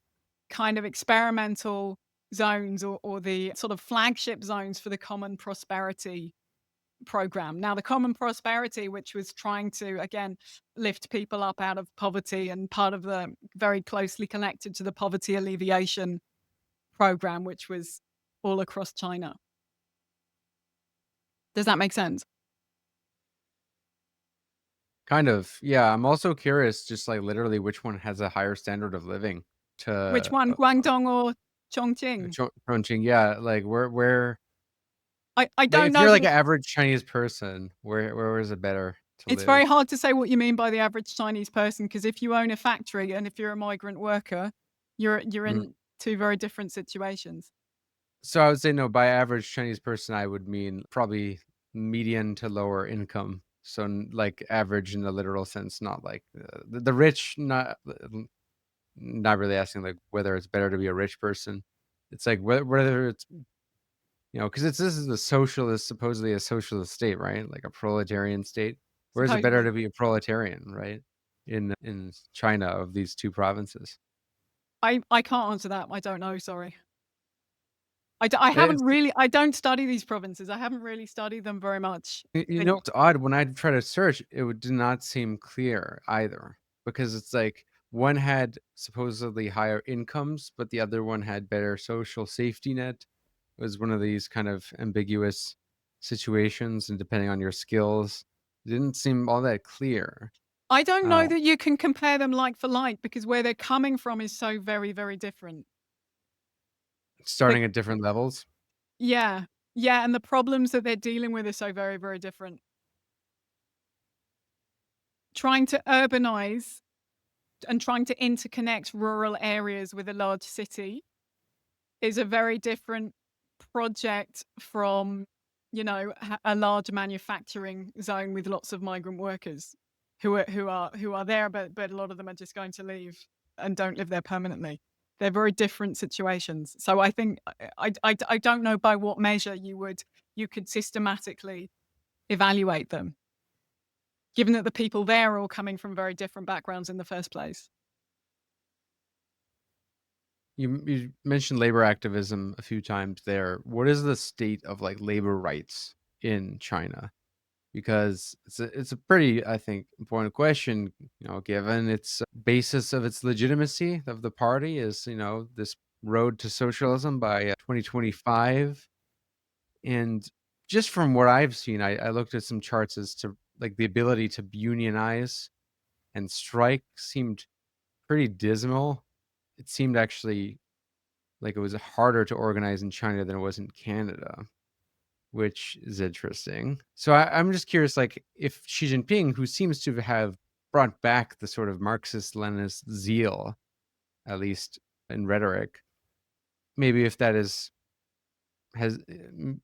kind of experimental zones or the sort of flagship zones for the Common Prosperity program. Now, the Common Prosperity, which was trying to, again, lift people up out of poverty, and part of the very closely connected to the poverty alleviation program, which was all across China. Does that make sense? Kind of. Yeah. I'm also curious, just like literally, which one has a higher standard of living? Which one, Guangdong or Chongqing? Chongqing, yeah. Like where I But don't if know you're that like an average Chinese person, where is it better to it's very live? hard to say what you mean by the average Chinese person, because if you own a factory and if you're a migrant worker, you're Mm. in two very different situations. So I would say no, by average Chinese person, I would mean probably median to lower income. So like average in the literal sense, not like the rich, not really asking like whether it's better to be a rich person. It's like whether it's, because this is a socialist, supposedly a socialist state, right? Like a proletarian state. Where is it better Supposedly. to be a proletarian, right? In China of these two provinces. I can't answer that. I don't know, sorry. I haven't It's, really I don't study these provinces. I haven't really studied them very much. it's odd when I try to search, did not seem clear either, because it's like one had supposedly higher incomes, but the other one had better social safety net. It was one of these kind of ambiguous situations, and depending on your skills, it didn't seem all that clear. I don't know Uh, that you can compare them like for like, because where they're coming from is so very, very different. Like, Starting at different levels. yeah. Yeah, and the problems that they're dealing with are so very, very different. Trying to urbanize and trying to interconnect rural areas with a large city is a very different project from, a large manufacturing zone with lots of migrant workers who are there, but a lot of them are just going to leave and don't live there permanently. They're very different situations. So I think I don't know by what measure you could systematically evaluate them, given that the people there are all coming from very different backgrounds in the first place. You mentioned labor activism a few times there. What is the state of like labor rights in China? Because it's a pretty, I think, important question, given its basis of its legitimacy of the party is, this road to socialism by 2025. And just from what I've seen, I looked at some charts as to like the ability to unionize and strike seemed pretty dismal. It seemed actually like it was harder to organize in China than it was in Canada, which is interesting. So I'm just curious, like if Xi Jinping, who seems to have brought back the sort of Marxist-Leninist zeal, at least in rhetoric, maybe if that is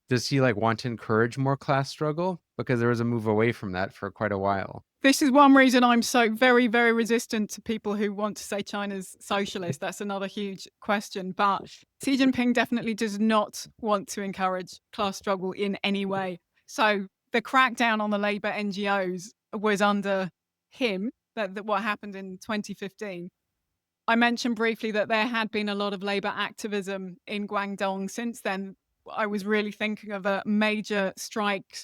does he like want to encourage more class struggle? Because there was a move away from that for quite a while. This is one reason I'm so very, very resistant to people who want to say China's socialist. That's another huge question. But Xi Jinping definitely does not want to encourage class struggle in any way. So the crackdown on the labor NGOs was under him, that what happened in 2015. I mentioned briefly that there had been a lot of labor activism in Guangdong since then. I was really thinking of a major strike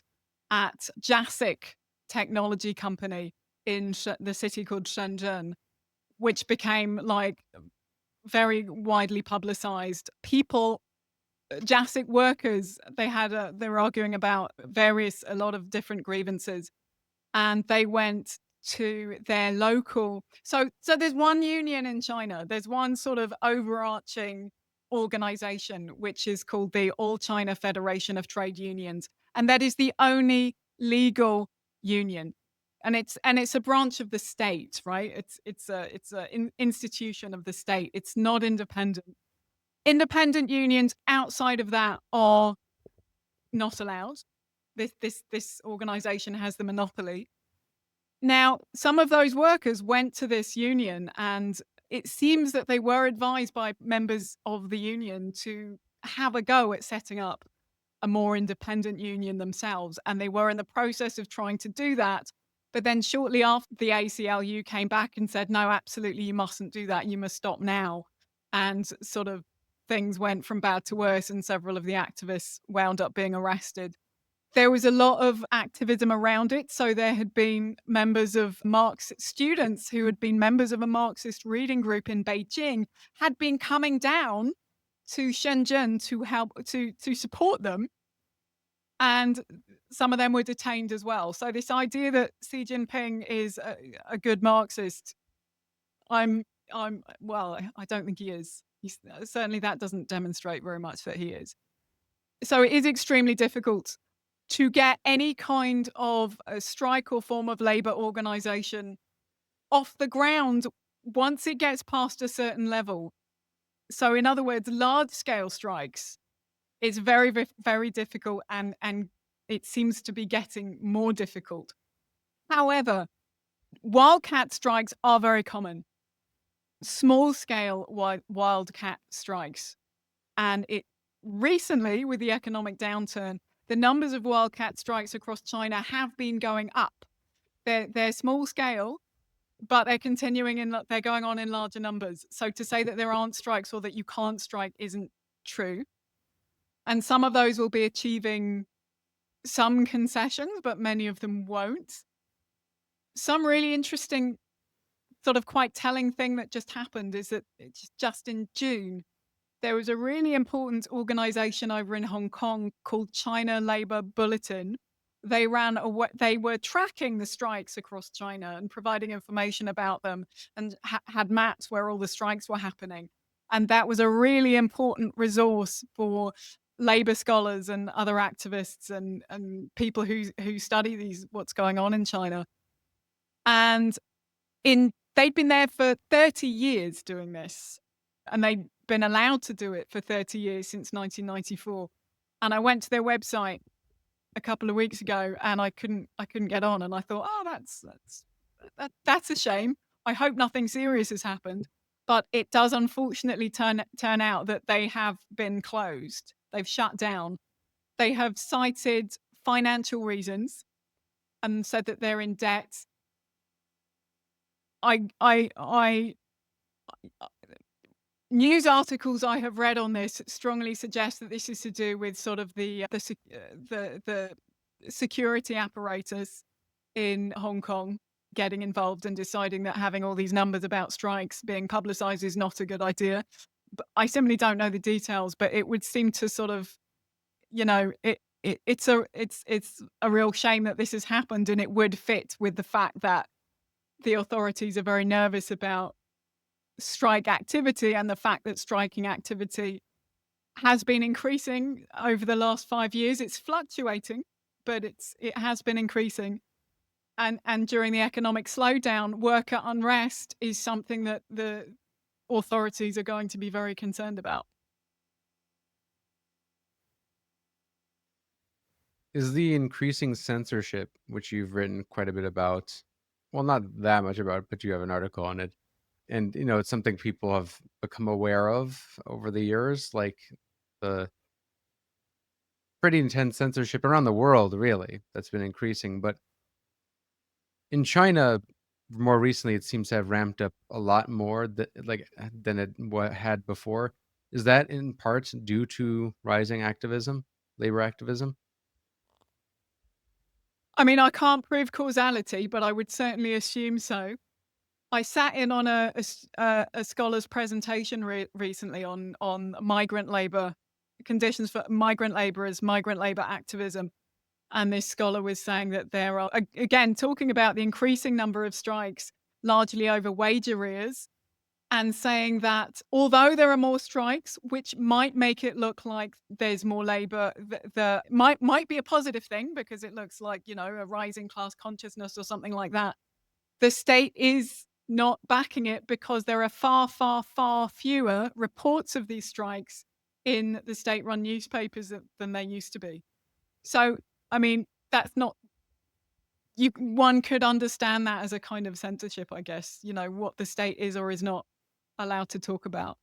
at JASIC technology company in the city called Shenzhen, which became like very widely publicized. People, JASIC workers, they were arguing about a lot of different grievances, and they went to their local. So there's one union in China. There's one sort of overarching organization, which is called the All China Federation of Trade Unions, and that is the only legal union. And it's a branch of the state, right? It's a institution of the state. It's not independent. Independent unions outside of that are not allowed. This organization has the monopoly. Now, some of those workers went to this union, and it seems that they were advised by members of the union to have a go at setting up a more independent union themselves. And they were in the process of trying to do that. But then shortly after, the ACLU came back and said, no, absolutely, you mustn't do that. You must stop now. And sort of things went from bad to worse, and several of the activists wound up being arrested. There was a lot of activism around it. So there had been members of Marxist students who had been members of a Marxist reading group in Beijing, had been coming down to Shenzhen to help to support them. And some of them were detained as well. So this idea that Xi Jinping is a good Marxist, well, I don't think he is. Certainly that doesn't demonstrate very much that he is. So it is extremely difficult to get any kind of a strike or form of labor organization off the ground once it gets past a certain level. So in other words, large scale strikes is very, very difficult, and it seems to be getting more difficult. However, wildcat strikes are very common. Small scale wildcat strikes. And it recently, with the economic downturn, the numbers of wildcat strikes across China have been going up. They're small scale, but they're going on in larger numbers. So to say that there aren't strikes or that you can't strike isn't true. And some of those will be achieving some concessions, but many of them won't. Some really interesting, sort of quite telling thing that just happened is that it's just in June, there was a really important organization over in Hong Kong called China Labour Bulletin. They were tracking the strikes across China and providing information about them, and had maps where all the strikes were happening. And that was a really important resource for labor scholars and other activists and people who study what's going on in China. And they'd been there for 30 years doing this, and they'd been allowed to do it for 30 years since 1994. And I went to their website a couple of weeks ago, and I couldn't get on, and I thought, oh, that's a shame. I hope nothing serious has happened. But it does unfortunately turn out that they have been closed. They've shut down. They have cited financial reasons and said that they're in debt. News articles I have read on this strongly suggest that this is to do with sort of the security apparatus in Hong Kong getting involved and deciding that having all these numbers about strikes being publicized is not a good idea. But I simply don't know the details, but it would seem to sort of, it's a real shame that this has happened, and it would fit with the fact that the authorities are very nervous about strike activity and the fact that striking activity has been increasing over the last 5 years. It's fluctuating, but it has been increasing. And during the economic slowdown, worker unrest is something that the authorities are going to be very concerned about. Is the increasing censorship, which you've written quite a bit about, well, not that much about, but you have an article on it, and it's something people have become aware of over the years, like the pretty intense censorship around the world, really, that's been increasing. But in China, more recently, it seems to have ramped up a lot more than it had before. Is that in part due to rising activism, labor activism? I mean, I can't prove causality, but I would certainly assume so. I sat in on a scholar's presentation recently on migrant labor, conditions for migrant laborers, migrant labor activism. And this scholar was saying that there are, again, talking about the increasing number of strikes, largely over wage arrears, and saying that although there are more strikes, which might make it look like there's more labor, the might be a positive thing because it looks like, a rising class consciousness or something like that. The state is not backing it because there are far, far, far fewer reports of these strikes in the state-run newspapers than there used to be. So, I mean, that's not, one could understand that as a kind of censorship, I guess, what the state is or is not allowed to talk about.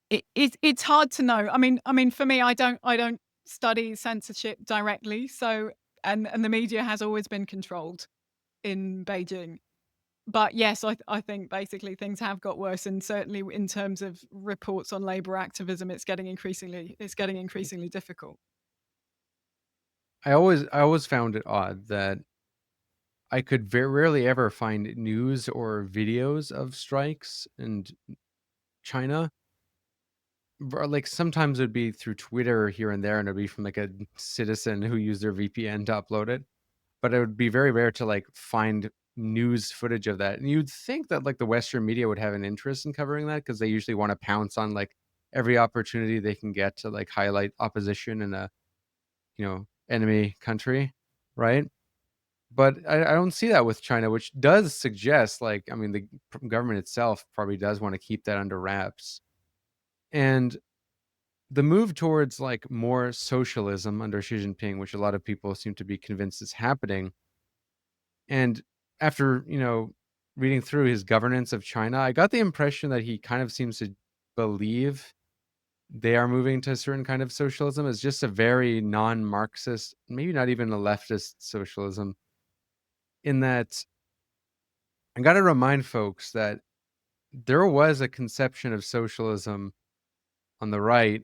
It's hard to know. I mean, for me, I don't study censorship directly. So, and the media has always been controlled in Beijing. But yes, I think basically things have got worse, and certainly in terms of reports on labor activism, it's getting increasingly difficult. I always found it odd that I could very rarely ever find news or videos of strikes in China. Like sometimes it'd be through Twitter here and there, and it'd be from like a citizen who used their VPN to upload it. But it would be very rare to like find news footage of that. And you'd think that like the Western media would have an interest in covering that because they usually want to pounce on like every opportunity they can get to like highlight opposition in a, enemy country, right? But I don't see that with China, which does suggest, like, I mean, the government itself probably does want to keep that under wraps. And the move towards like more socialism under Xi Jinping, which a lot of people seem to be convinced is happening. And after, reading through his governance of China, I got the impression that he kind of seems to believe they are moving to a certain kind of socialism. It's just a very non-Marxist, maybe not even a leftist socialism, in that I got to remind folks that there was a conception of socialism on the right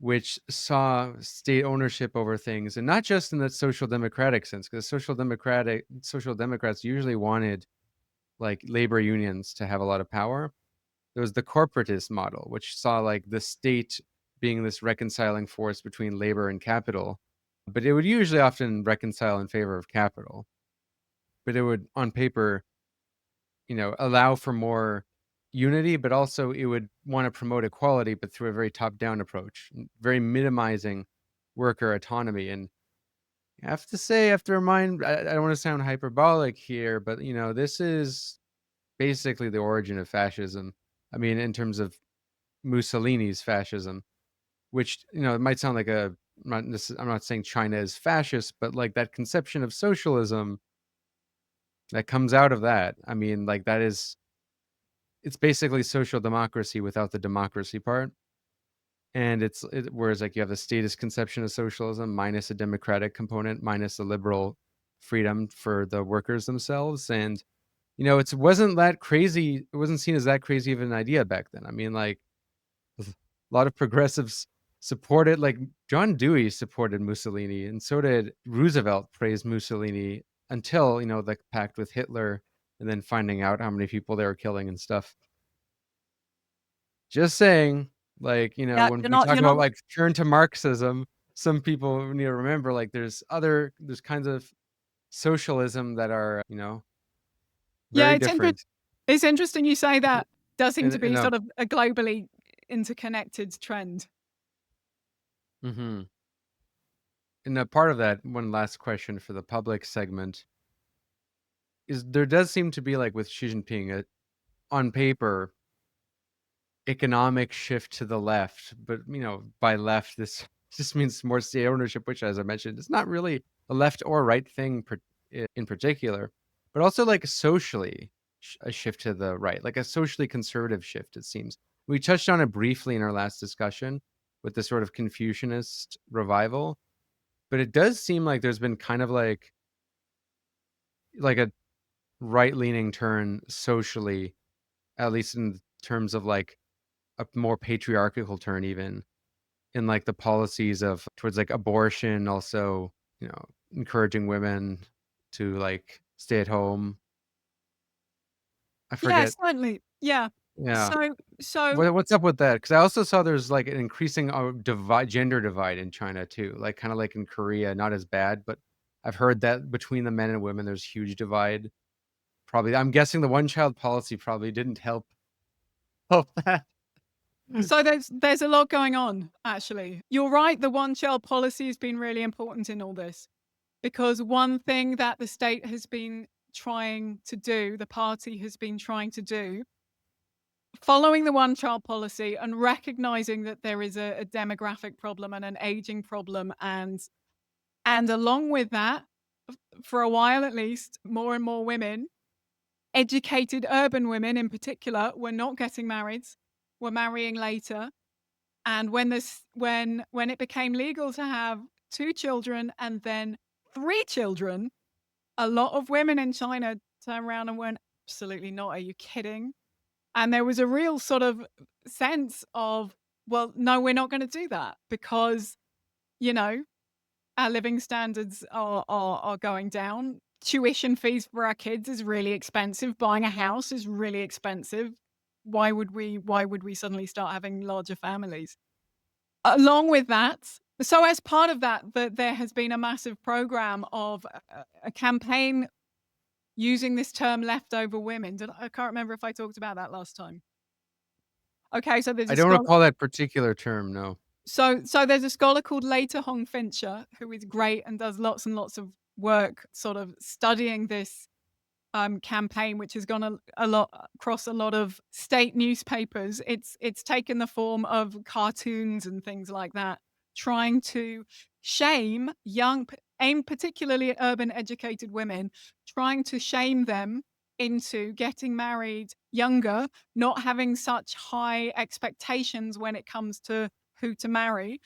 which saw state ownership over things, and not just in the social democratic sense, because social democrats usually wanted like labor unions to have a lot of power. There was the corporatist model, which saw like the state being this reconciling force between labor and capital, but it would usually often reconcile in favor of capital. But it would, on paper, allow for more unity, but also it would want to promote equality, but through a very top-down approach, very minimizing worker autonomy. And I have to say, I have to remind, I don't want to sound hyperbolic here, but this is basically the origin of fascism. I mean, in terms of Mussolini's fascism, which it might sound like I'm not saying China is fascist, but like that conception of socialism that comes out of that. I mean, like it's basically social democracy without the democracy part. And whereas like you have the statist conception of socialism minus a democratic component, minus a liberal freedom for the workers themselves. And it wasn't that crazy. It wasn't seen as that crazy of an idea back then. I mean, like a lot of progressives supported, like John Dewey supported Mussolini, and so did Roosevelt praised Mussolini until, the pact with Hitler, and then finding out how many people they were killing and stuff. Just saying, like, Yeah, when you're we not, talk you're about not, like turn to Marxism, some people need to remember like there's kinds of socialism that are, yeah, very different. it's interesting you say that. Does seem to In be a sort of a globally interconnected trend. mm-hmm. And a part of that, one last question for the public segment is there does seem to be like with Xi Jinping on paper economic shift to the left, but by left this just means more state ownership, which, as I mentioned, is not really a left or right thing in particular, but also like socially a shift to the right, like a socially conservative shift. It seems we touched on it briefly in our last discussion with the sort of Confucianist revival, but it does seem like there's been kind of like a right-leaning turn socially, at least in terms of like a more patriarchal turn, even in like the policies of towards like abortion, also encouraging women to like stay at home. I Yeah, forget. certainly. Yeah. Yeah, So what's up with that? Because I also saw there's like an increasing gender divide in China too, like kind of like in Korea, not as bad, but I've heard that between the men and women there's huge divide. Probably, I'm guessing the one child policy probably didn't help that. So there's a lot going on, actually. You're right, the one-child policy has been really important in all this, because one thing that the state has been trying to do, the party has been trying to do, following the one-child policy and recognizing that there is a demographic problem and an aging problem, and along with that, for a while at least, more and more women, educated urban women in particular, were not getting married, were marrying later. And when it became legal to have 2 children and then 3 children, a lot of women in China turned around and went, "Absolutely not. Are you kidding?" And there was a real sort of sense of, well, no, we're not going to do that because, you know, our living standards are going down. Tuition fees for our kids is really expensive. Buying a house is really expensive. Why would we suddenly start having larger families? Along with that, so as part of that, there has been a massive program of a campaign using this term leftover women. I can't remember if I talked about that last time. Okay, so there's I a don't scholar. recall that particular term, no. So there's a scholar called Later Hong Fincher who is great and does lots and lots of work, sort of studying this campaign, which has gone a lot across a lot of state newspapers. It's taken the form of cartoons and things like that, trying to shame aimed particularly at urban educated women, trying to shame them into getting married younger, not having such high expectations when it comes to who to marry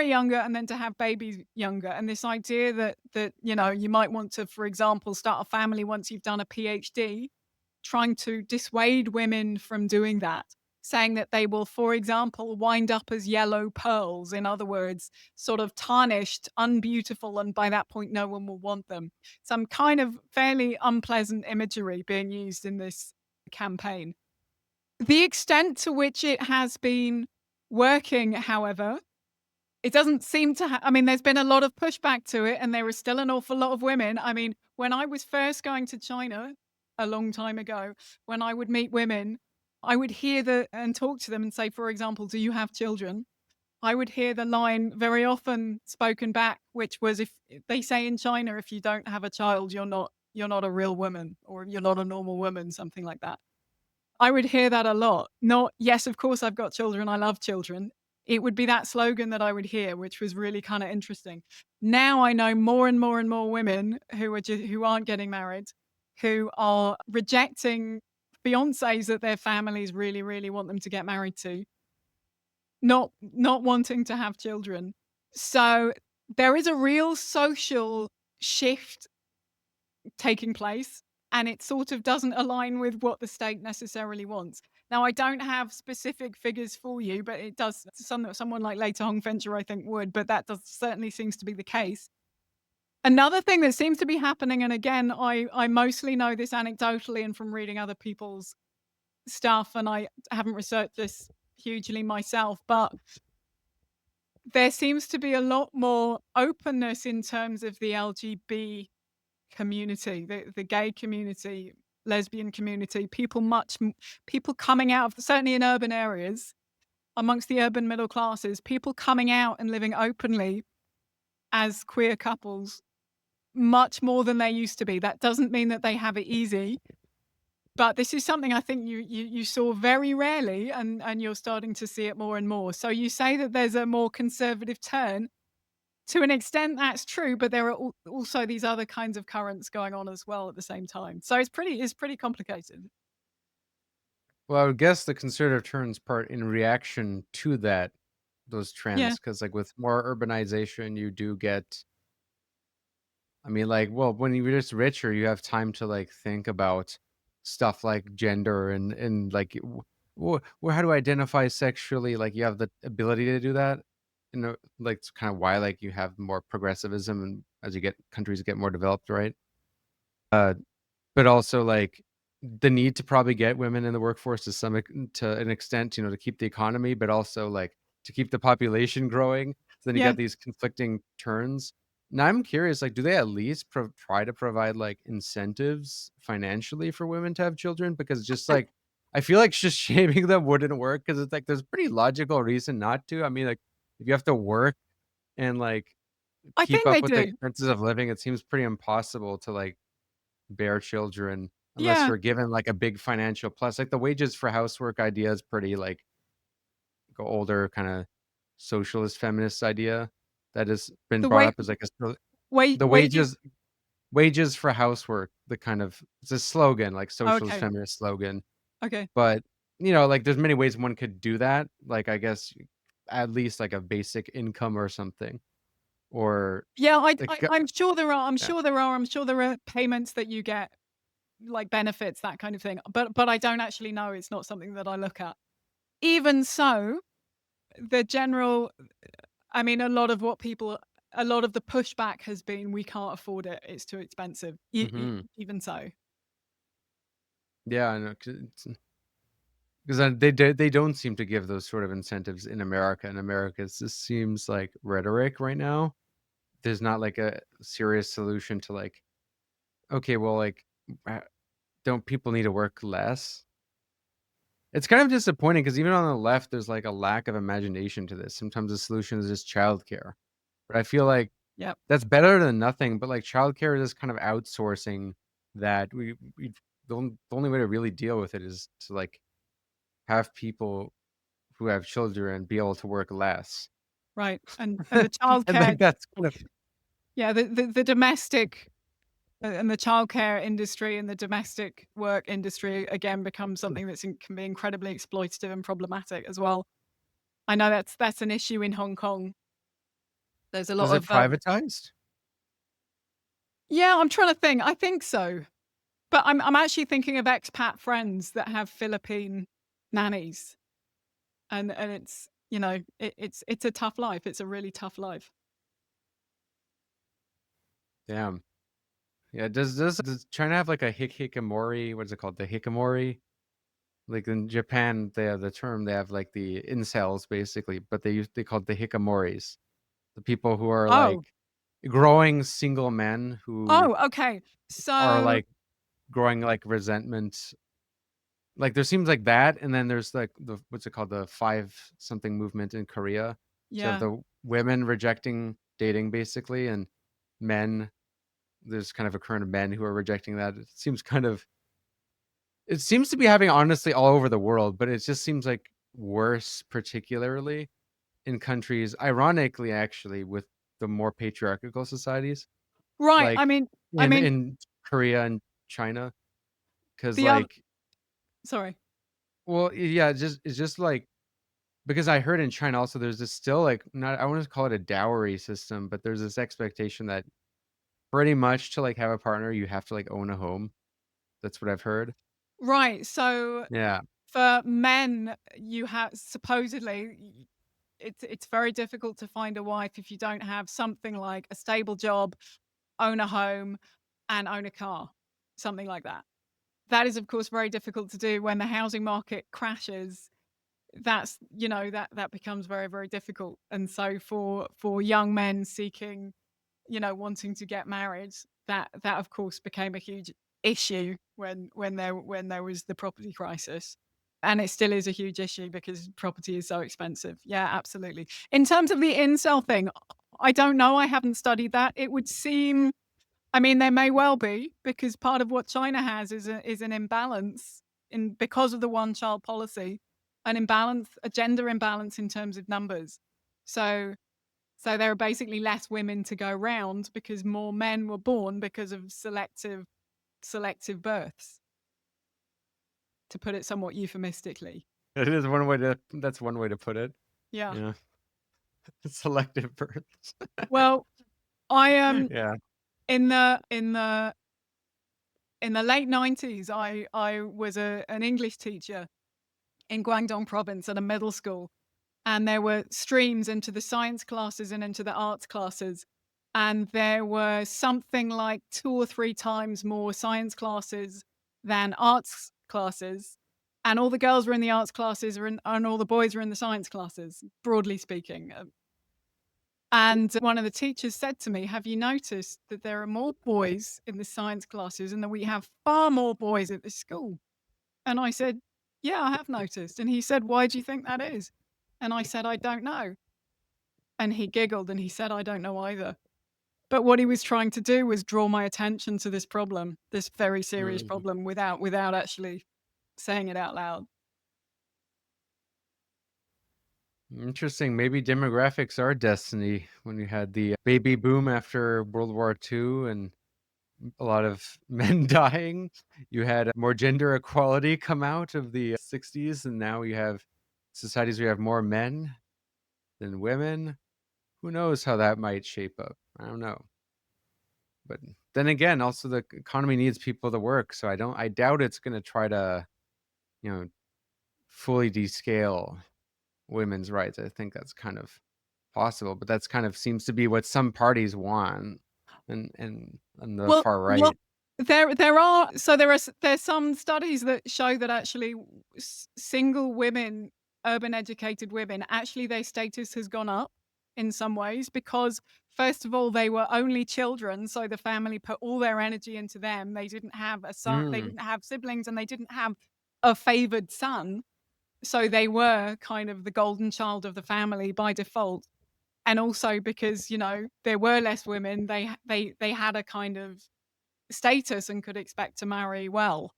younger and then to have babies younger. And this idea that you might want to, for example, start a family once you've done a PhD, trying to dissuade women from doing that, saying that they will, for example, wind up as yellow pearls. In other words, sort of tarnished, unbeautiful, and by that point no one will want them. Some kind of fairly unpleasant imagery being used in this campaign. The extent to which it has been working, however, it doesn't seem to I mean, there's been a lot of pushback to it, and there is still an awful lot of women. I mean, when I was first going to China a long time ago, when I would meet women, I would hear and talk to them and say, for example, "Do you have children?" I would hear the line very often spoken back, which was, if they say in China, if you don't have a child, you're not a real woman, or you're not a normal woman, something like that. I would hear that a lot. Not, "Yes, of course I've got children, I love children." It would be that slogan that I would hear, which was really kinda interesting. Now I know more and more and more women who aren't getting married, who are rejecting fiancés that their families really, really want them to get married to, not wanting to have children. So, there is a real social shift taking place, and it sort of doesn't align with what the state necessarily wants. Now, I don't have specific figures for you, but it does. Someone like Later Hong Fincher, I think, would, but that does certainly seems to be the case. Another thing that seems to be happening, and again, I mostly know this anecdotally and from reading other people's stuff, and I haven't researched this hugely myself, but there seems to be a lot more openness in terms of the LGBT community, the gay community, lesbian community, people coming out of, certainly in urban areas, amongst the urban middle classes, people coming out and living openly as queer couples much more than they used to be. That doesn't mean that they have it easy, but this is something I think you saw very rarely, and you're starting to see it more and more. So you say that there's a more conservative turn. To an extent, that's true, but there are also these other kinds of currents going on as well at the same time. So it's pretty complicated. Well, I would guess the conservative turns part in reaction to those Yeah, trends, because like with more urbanization, you do get. I mean, like, well, when you're just richer, you have time to like think about stuff like gender and like, how do I identify sexually? Like, you have the ability to do that. You know, like it's kind of why like you have more progressivism, and as you get countries get more developed, right? Uh, but also like the need to probably get women in the workforce to an extent, to keep the economy, but also like to keep the population growing. So then you yeah. got these conflicting turns. Now I'm curious, like, do they at least try to provide like incentives financially for women to have children? Because just like I feel like just shaming them wouldn't work, because it's like there's a pretty logical reason not to. I mean, like if you have to work and like I keep think up they with the do. expenses of living, it seems pretty impossible to like bear children unless Yeah. you're given like a big financial plus. Like the wages for housework idea is pretty like older kind of socialist feminist idea that has been The brought way up as like wait the wages. wages for housework, the kind of it's a slogan, like socialist Okay. feminist slogan. Okay. But like there's many ways one could do that. Like I guess at least like a basic income or something, or Yeah, like I'm sure there are. I'm yeah. sure there are. I'm sure there are payments that you get, like benefits, that kind of thing. But I don't actually know. It's not something that I look at. Even so, the general, I mean, a lot of the pushback has been, we can't afford it. It's too expensive. Hmm. Even so. Yeah, I know. Because they don't seem to give those sort of incentives in America. In America, it just seems like rhetoric right now. There's not like a serious solution to like, okay, well, like, uh, don't people need to work less? It's kind of disappointing because even on the left, there's like a lack of imagination to this. Sometimes the solution is just childcare. But I feel like Yep. that's better than nothing. But like childcare is kind of outsourcing that the only way to really deal with it is to like have people who have children be able to work less. Right. And the And childcare, like that's kind of yeah, the domestic and the childcare industry and the domestic work industry again becomes something that's can be incredibly exploitative and problematic as well. I know that's an issue in Hong Kong. There's a is lot it of privatized? yeah, I'm trying to think. I think so. But I'm actually thinking of expat friends that have Philippine nannies. And it's, you know, it's a tough life. It's a really tough life. Damn. Yeah. Does China have like a hikikomori? What is it called? The hikikomori? Like in Japan, they have the term. They have like the incels basically, but they call it the hikikomoris. The people who are like Oh. growing single men who Oh, okay. are So like growing like resentment. Like there seems like that, and then there's like the what's it called, the five something movement in Korea. So you have yeah. the women rejecting dating basically, and men. There's kind of a current of men who are rejecting that. It seems to be having honestly all over the world, but it just seems like worse, particularly in countries, ironically, actually, with the more patriarchal societies, Right. like I mean in Korea and China, because the other like, sorry. well, yeah, it's just like because I heard in China also there's this still like not I want to call it a dowry system, but there's this expectation that pretty much to like have a partner, you have to like own a home. That's what I've heard. Right. So Yeah. for men, you have supposedly it's very difficult to find a wife if you don't have something like a stable job, own a home, and own a car, something like that. That is, of course, very difficult to do when the housing market crashes. That's that becomes very, very difficult. And so for young men seeking, wanting to get married, that of course became a huge issue when there was the property crisis. And it still is a huge issue because property is so expensive. Yeah, absolutely. In terms of the incel thing, I don't know. I haven't studied that. It would seem, I mean, there may well be because part of what China has is an imbalance because of the one child policy, a gender imbalance in terms of numbers. So there are basically less women to go round because more men were born because of selective births, to put it somewhat euphemistically. It is that's one way to put it. Yeah. Yeah. Selective births. Well, I Yeah. in the late 90s, I was an English teacher in Guangdong province at a middle school, and there were streams into the science classes and into the arts classes, and there were something like 2 or 3 times more science classes than arts classes, and all the girls were in the arts classes and all the boys were in the science classes, broadly speaking. And one of the teachers said to me, "Have you noticed that there are more boys in the science classes and that we have far more boys at this school?" And I said, "Yeah, I have noticed." And he said, "Why do you think that is?" And I said, "I don't know." And he giggled and he said, "I don't know either." But what he was trying to do was draw my attention to this problem, this very serious Mhm. problem, without actually saying it out loud. Interesting. Maybe demographics are destiny. When you had the baby boom after World War II and a lot of men dying, you had more gender equality come out of the 60s, and now you have societies where you have more men than women. Who knows how that might shape up? I don't know. But then again, also the economy needs people to work, so I doubt it's going to try to, you know, fully descale women's rights. I think that's kind of possible, but that's kind of seems to be what some parties want, and on the Well, far well, right. there's some studies that show that actually single women, urban educated women, actually their status has gone up in some ways because first of all they were only children, so the family put all their energy into them. They didn't have a son, they Mm, didn't have siblings, and they didn't have a favored son. So they were kind of the golden child of the family by default. And also because, there were less women, they had a kind of status and could expect to marry well.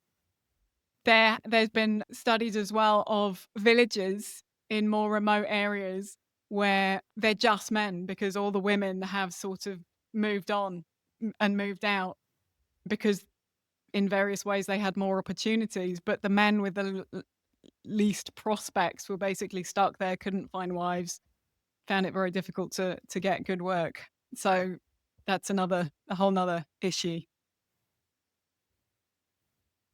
There's been studies as well of villages in more remote areas where they're just men because all the women have sort of moved on and moved out because in various ways they had more opportunities, but the men with the least prospects were basically stuck there, couldn't find wives, found it very difficult to get good work. So that's a whole nother issue.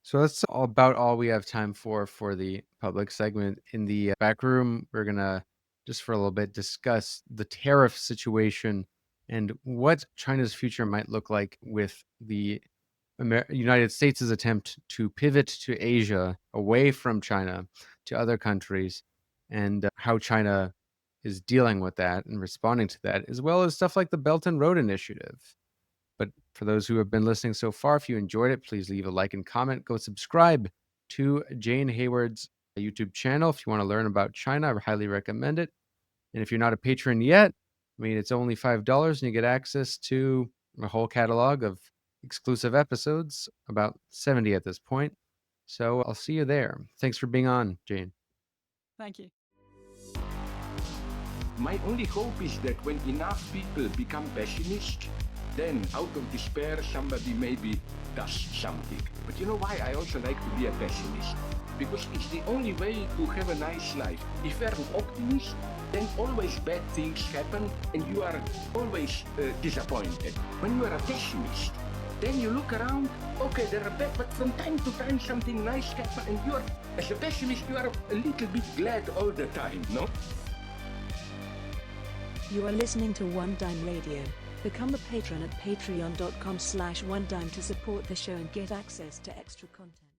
So that's about all we have time for the public segment. In the back room, we're going to, just for a little bit, discuss the tariff situation and what China's future might look like with the United States' attempt to pivot to Asia, away from China, to other countries, and how China is dealing with that and responding to that, as well as stuff like the Belt and Road Initiative. But for those who have been listening so far, if you enjoyed it, please leave a like and comment. Go subscribe to Jane Hayward's YouTube channel if you want to learn about China. I highly recommend it. And if you're not a patron yet, it's only $5 and you get access to a whole catalog of exclusive episodes, about 70 at this point. So I'll see you there. Thanks for being on, Jane. Thank you. My only hope is that when enough people become pessimist, then out of despair somebody maybe does something. But you know why I also like to be a pessimist? Because it's the only way to have a nice life. If you're an optimist, then always bad things happen and you are always disappointed. When you are a pessimist, then you look around, okay, there are bad, but from time to time something nice happens, and you are, as a pessimist, you are a little bit glad all the time, no? You are listening to One Dime Radio. Become a patron at patreon.com/onedime to support the show and get access to extra content.